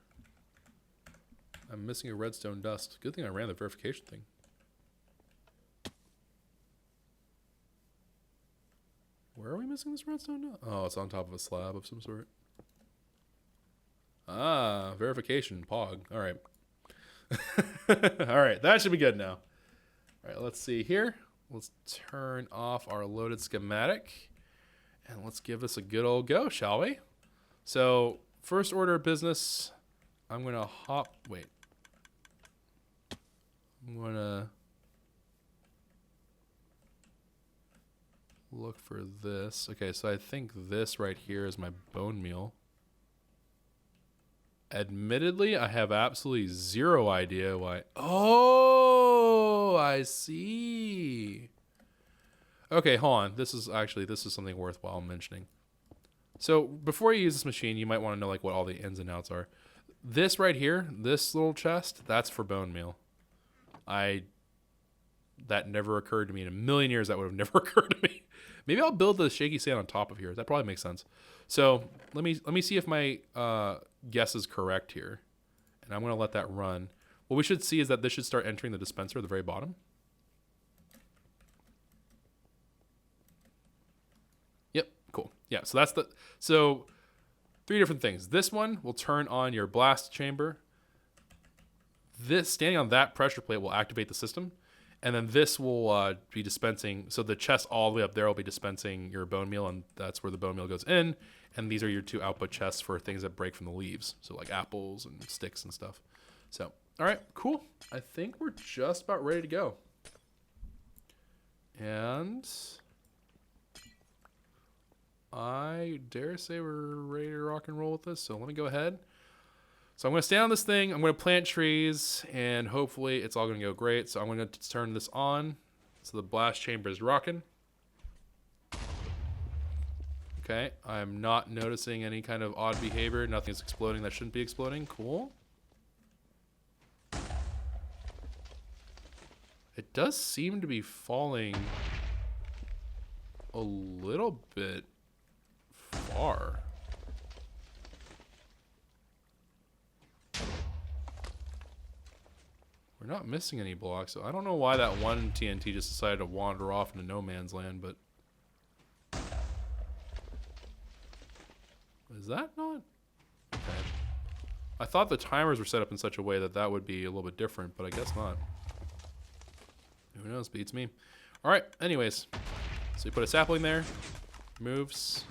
A: I'm missing a redstone dust. Good thing I ran the verification thing. Where are we missing this redstone dust? Oh, it's on top of a slab of some sort. Ah, verification. Pog. All right. All right, that should be good now. All right, let's see here. Let's turn off our loaded schematic and let's give this a good old go, shall we? So, first order of business, I'm going to I'm going to look for this. Okay, so I think this right here is my bone meal. Admittedly, I have absolutely zero idea why. Oh, I see. Okay, hold on. This is something worthwhile mentioning. So before you use this machine, you might want to know like what all the ins and outs are. This right here, this little chest, that's for bone meal. That never occurred to me in a million years. That would have never occurred to me. Maybe I'll build the shaky sand on top of here. That probably makes sense. So let me see if my guess is correct here, and I'm going to let that run. What we should see is that this should start entering the dispenser at the very bottom. Yep, cool. Yeah, so three different things. This one will turn on your blast chamber. This standing on that pressure plate will activate the system. And then this will be dispensing, so the chest all the way up there will be dispensing your bone meal, and that's where the bone meal goes in. And these are your two output chests for things that break from the leaves, so like apples and sticks and stuff. So, all right, cool. I think we're just about ready to go. And I dare say we're ready to rock and roll with this, so let me go ahead. So I'm going to stand on this thing, I'm going to plant trees, and hopefully it's all going to go great. So I'm going to turn this on so the blast chamber is rocking. Okay, I'm not noticing any kind of odd behavior. Nothing's exploding that shouldn't be exploding. Cool. It does seem to be falling a little bit far. We're not missing any blocks, so I don't know why that one TNT just decided to wander off into no man's land, but... Is that not? Okay. I thought the timers were set up in such a way that that would be a little bit different, but I guess not. Who knows? Beats me. Alright, anyways. So you put a sapling there. Moves.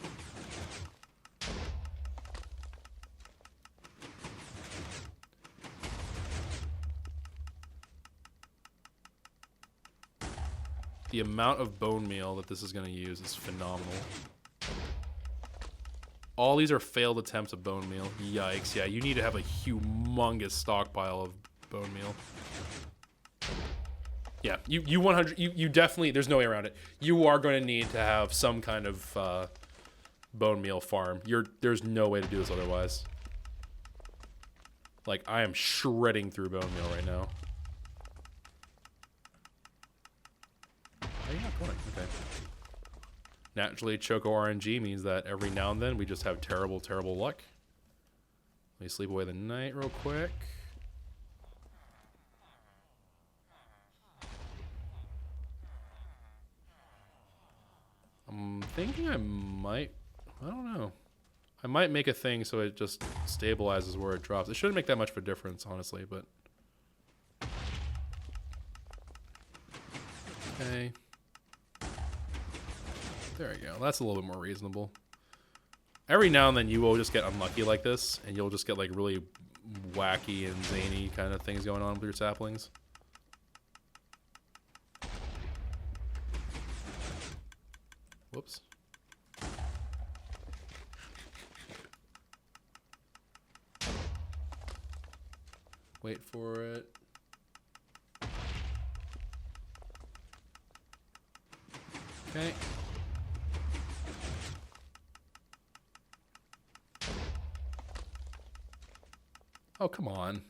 A: the amount of bone meal that this is going to use is phenomenal. All these are failed attempts at bone meal. Yikes. Yeah, you need to have a humongous stockpile of bone meal. Yeah, you definitely, there's no way around it. You are going to need to have some kind of bone meal farm. There's no way to do this otherwise. Like, I am shredding through bone meal right now. Oh, yeah, going. Okay. Naturally, Choco RNG means that every now and then we just have terrible, terrible luck. Let me sleep away the night real quick. I'm thinking I don't know. I might make a thing so it just stabilizes where it drops. It shouldn't make that much of a difference, honestly, but... Okay. There we go. That's a little bit more reasonable. Every now and then you will just get unlucky like this, and you'll just get like really wacky and zany kind of things going on with your saplings. Whoops. Wait for it. Okay. Oh, come on.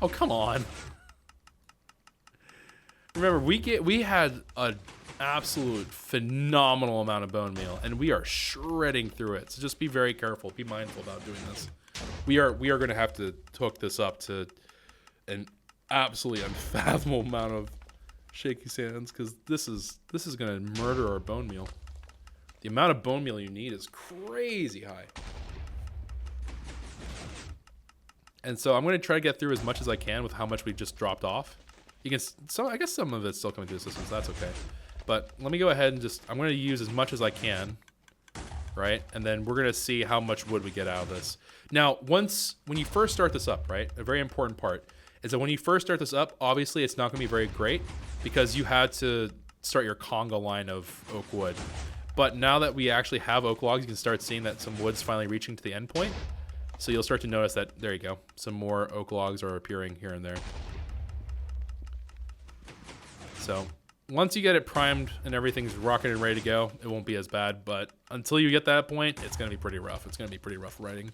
A: Oh, come on. Remember, we had an absolute phenomenal amount of bone meal, and we are shredding through it. So just be very careful. Be mindful about doing this. We are going to have to hook this up to an absolutely unfathomable amount of shaky sands, because this is going to murder our bone meal. The amount of bone meal you need is crazy high. And so I'm going to try to get through as much as I can with how much we just dropped off. You can, so I guess some of it's still coming through the system, so that's okay. But let me go ahead and I'm going to use as much as I can, right? And then we're going to see how much wood we get out of this. Now, when you first start this up, right, a very important part is that when you first start this up, obviously it's not going to be very great because you had to start your conga line of oak wood. But now that we actually have oak logs, you can start seeing that some wood's finally reaching to the end point. So you'll start to notice that, there you go, some more oak logs are appearing here and there. So once you get it primed and everything's rocking and ready to go, it won't be as bad. But until you get that point, it's going to be pretty rough. It's going to be pretty rough riding.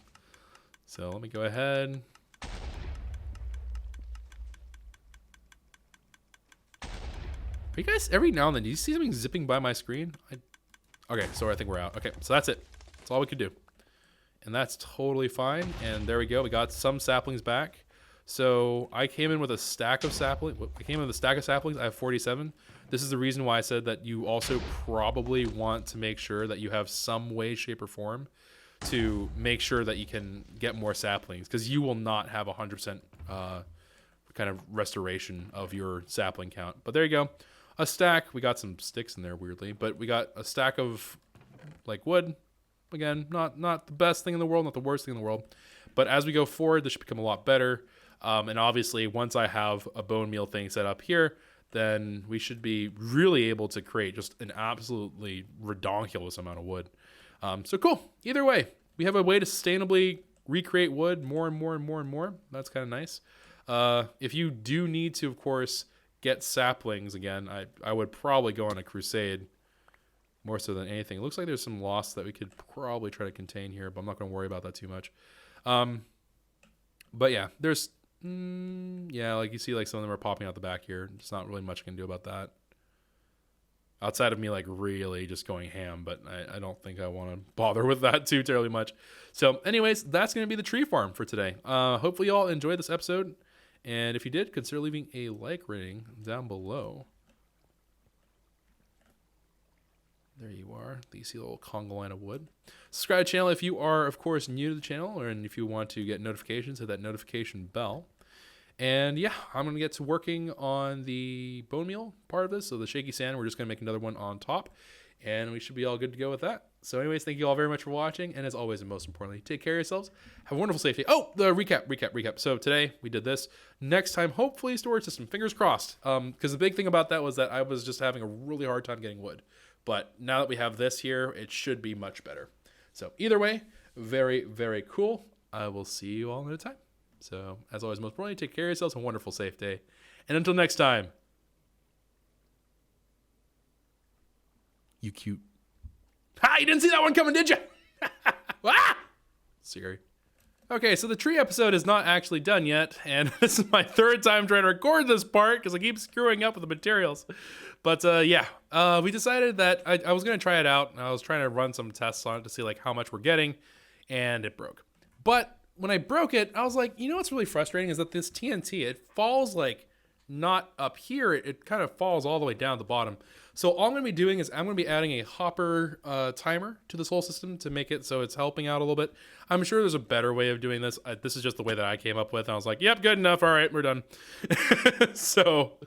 A: So let me go ahead. Are you guys, every now and then, do you see something zipping by my screen? Okay, so I think we're out. Okay, so that's it. That's all we could do. And that's totally fine. And there we go. We got some saplings back. So I came in with a stack of saplings. I have 47. This is the reason why I said that you also probably want to make sure that you have some way, shape, or form to make sure that you can get more saplings, because you will not have 100% kind of restoration of your sapling count. But there you go. A stack. We got some sticks in there weirdly, but we got a stack of like wood. Again, not the best thing in the world, not the worst thing in the world. But as we go forward, this should become a lot better. And obviously, once I have a bone meal thing set up here, then we should be really able to create just an absolutely redonkulous amount of wood. So cool. Either way, we have a way to sustainably recreate wood more and more and more and more. That's kind of nice. If you do need to, of course, get saplings again, I would probably go on a crusade more so than anything. It looks like there's some loss that we could probably try to contain here, but I'm not going to worry about that too much. But yeah, there's yeah, like you see, like some of them are popping out the back here. There's not really much I can do about that outside of me like really just going ham, but I don't think I want to bother with that too terribly much. So anyways, that's going to be the tree farm for today. Hopefully you all enjoyed this episode, and if you did, consider leaving a like rating down below. There you are. You see a little conga line of wood. Subscribe to the channel if you are, of course, new to the channel, and if you want to get notifications, hit that notification bell. And yeah, I'm going to get to working on the bone meal part of this. So the shaky sand, we're just going to make another one on top, and we should be all good to go with that. So anyways, thank you all very much for watching. And as always, and most importantly, take care of yourselves. Have a wonderful safety. Oh, the recap. So today we did this. Next time, hopefully storage system. Fingers crossed. Because the big thing about that was that I was just having a really hard time getting wood. But now that we have this here, it should be much better. So either way, very, very cool. I will see you all another time. So as always, most importantly, take care of yourselves. Have a wonderful, safe day. And until next time, you cute. Ha! You didn't see that one coming, did you? Ah! Siri. Okay, so the tree episode is not actually done yet, and this is my third time trying to record this part because I keep screwing up with the materials. But we decided that I was going to try it out. I was trying to run some tests on it to see like how much we're getting, and it broke. But when I broke it, I was like, you know what's really frustrating is that this TNT, it falls like not up here. It kind of falls all the way down at the bottom. So all I'm going to be doing is I'm going to be adding a hopper timer to this whole system to make it so it's helping out a little bit. I'm sure there's a better way of doing this. This is just the way that I came up with. And I was like, yep, good enough. All right, we're done. So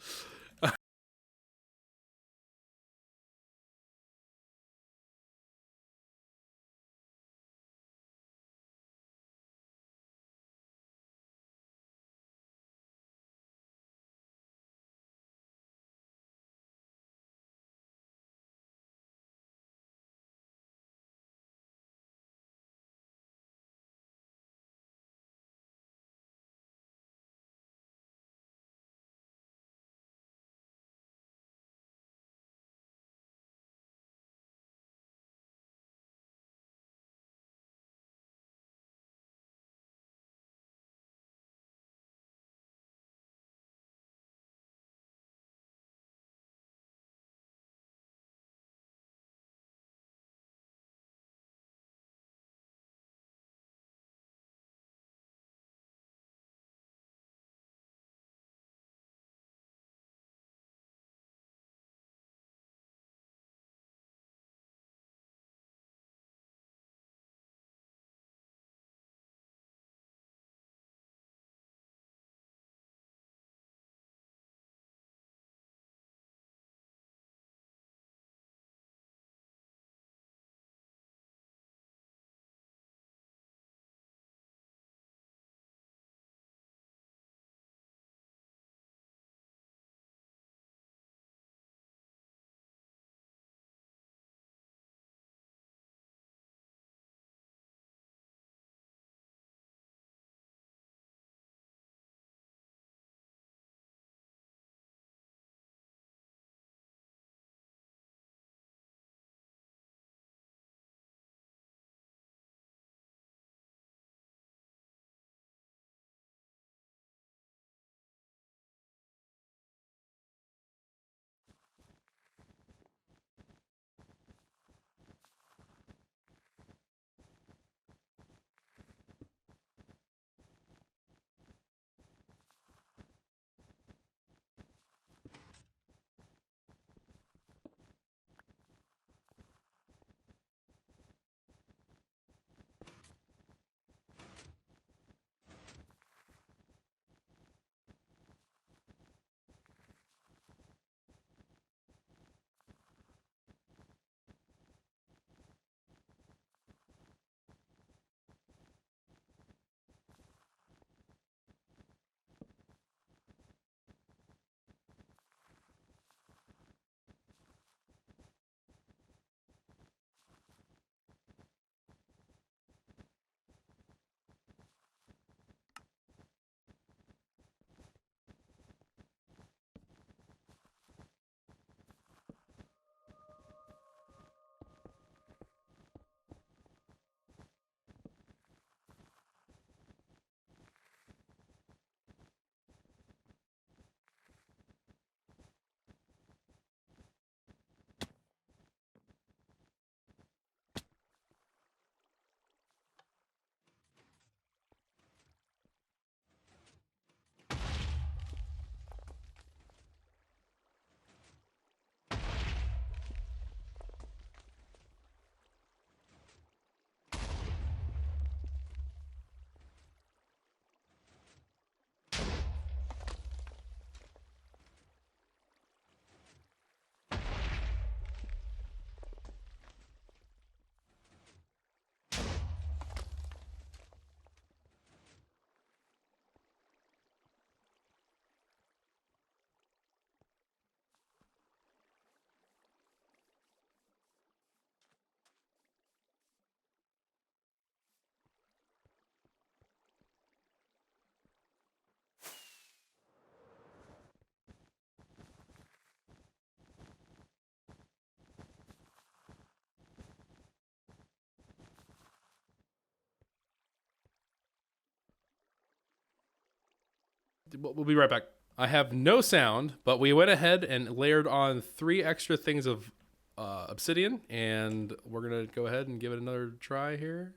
A: We'll be right back. I have no sound, but we went ahead and layered on 3 extra things of obsidian, and we're gonna go ahead and give it another try here.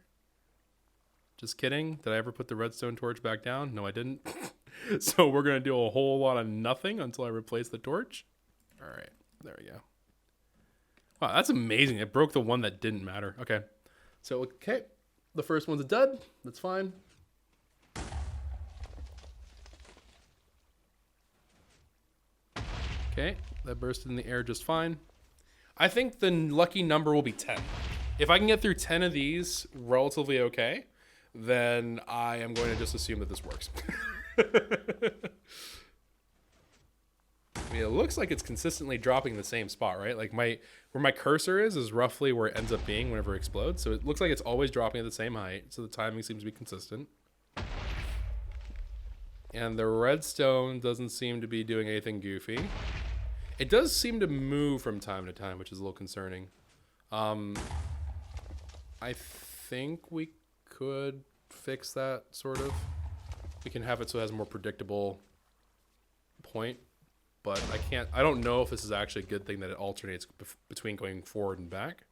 A: Just kidding. Did I ever put the redstone torch back down? No, I didn't. So we're gonna do a whole lot of nothing until I replace the torch. All right, there we go. Wow, that's amazing. It broke the one that didn't matter. Okay, so okay, the first one's a dud. That's fine. Okay, that bursted in the air just fine. I think the lucky number will be 10. If I can get through 10 of these relatively okay, then I am going to just assume that this works. I mean, it looks like it's consistently dropping the same spot, right? Like where my cursor is roughly where it ends up being whenever it explodes. So it looks like it's always dropping at the same height. So the timing seems to be consistent. And the redstone doesn't seem to be doing anything goofy. It does seem to move from time to time, which is a little concerning. I think we could fix that, sort of. We can have it so it has a more predictable point, but I don't know if this is actually a good thing that it alternates between going forward and back.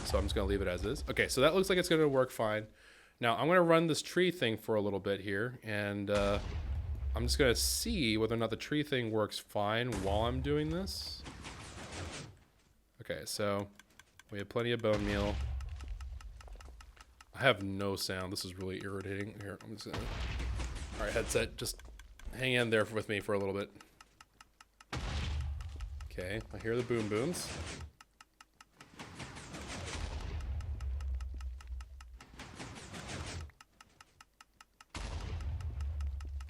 A: So I'm just gonna leave it as is. Okay, so that looks like it's gonna work fine. Now I'm gonna run this tree thing for a little bit here, and I'm just gonna see whether or not the tree thing works fine while I'm doing this. Okay, so we have plenty of bone meal. I have no sound. This is really irritating. Here, I'm just gonna... All right, headset, just hang in there with me for a little bit. Okay, I hear the boom booms.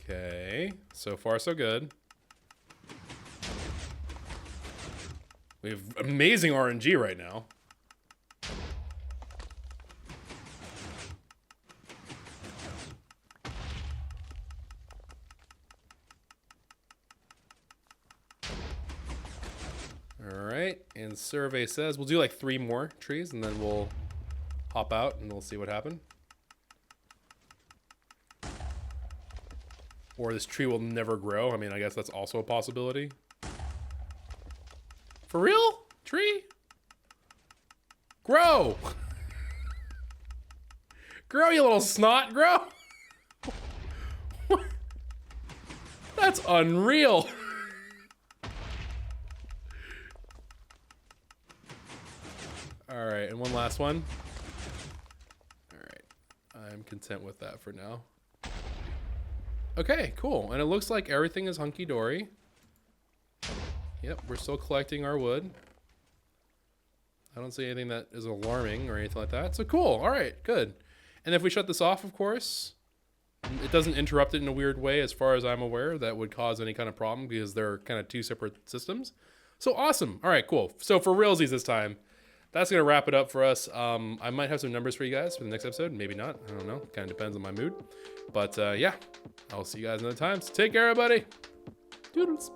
A: Okay, so far so good. We have amazing RNG right now. Alright, and survey says we'll do like 3 more trees and then we'll hop out and we'll see what happened. Or this tree will never grow. I mean, I guess that's also a possibility. For real? Tree? Grow! Grow, you little snot, grow! That's unreal! Alright, and one last one. Alright, I'm content with that for now. Okay, cool. And it looks like everything is hunky-dory. Yep, we're still collecting our wood. I don't see anything that is alarming or anything like that. So cool. All right, good. And if we shut this off, of course, it doesn't interrupt it in a weird way as far as I'm aware that would cause any kind of problem because they're kind of 2 separate systems. So awesome. All right, cool. So for realsies this time, that's going to wrap it up for us. I might have some numbers for you guys for the next episode. Maybe not. I don't know. Kind of depends on my mood. But yeah, I'll see you guys another time. So take care, everybody. Doodles.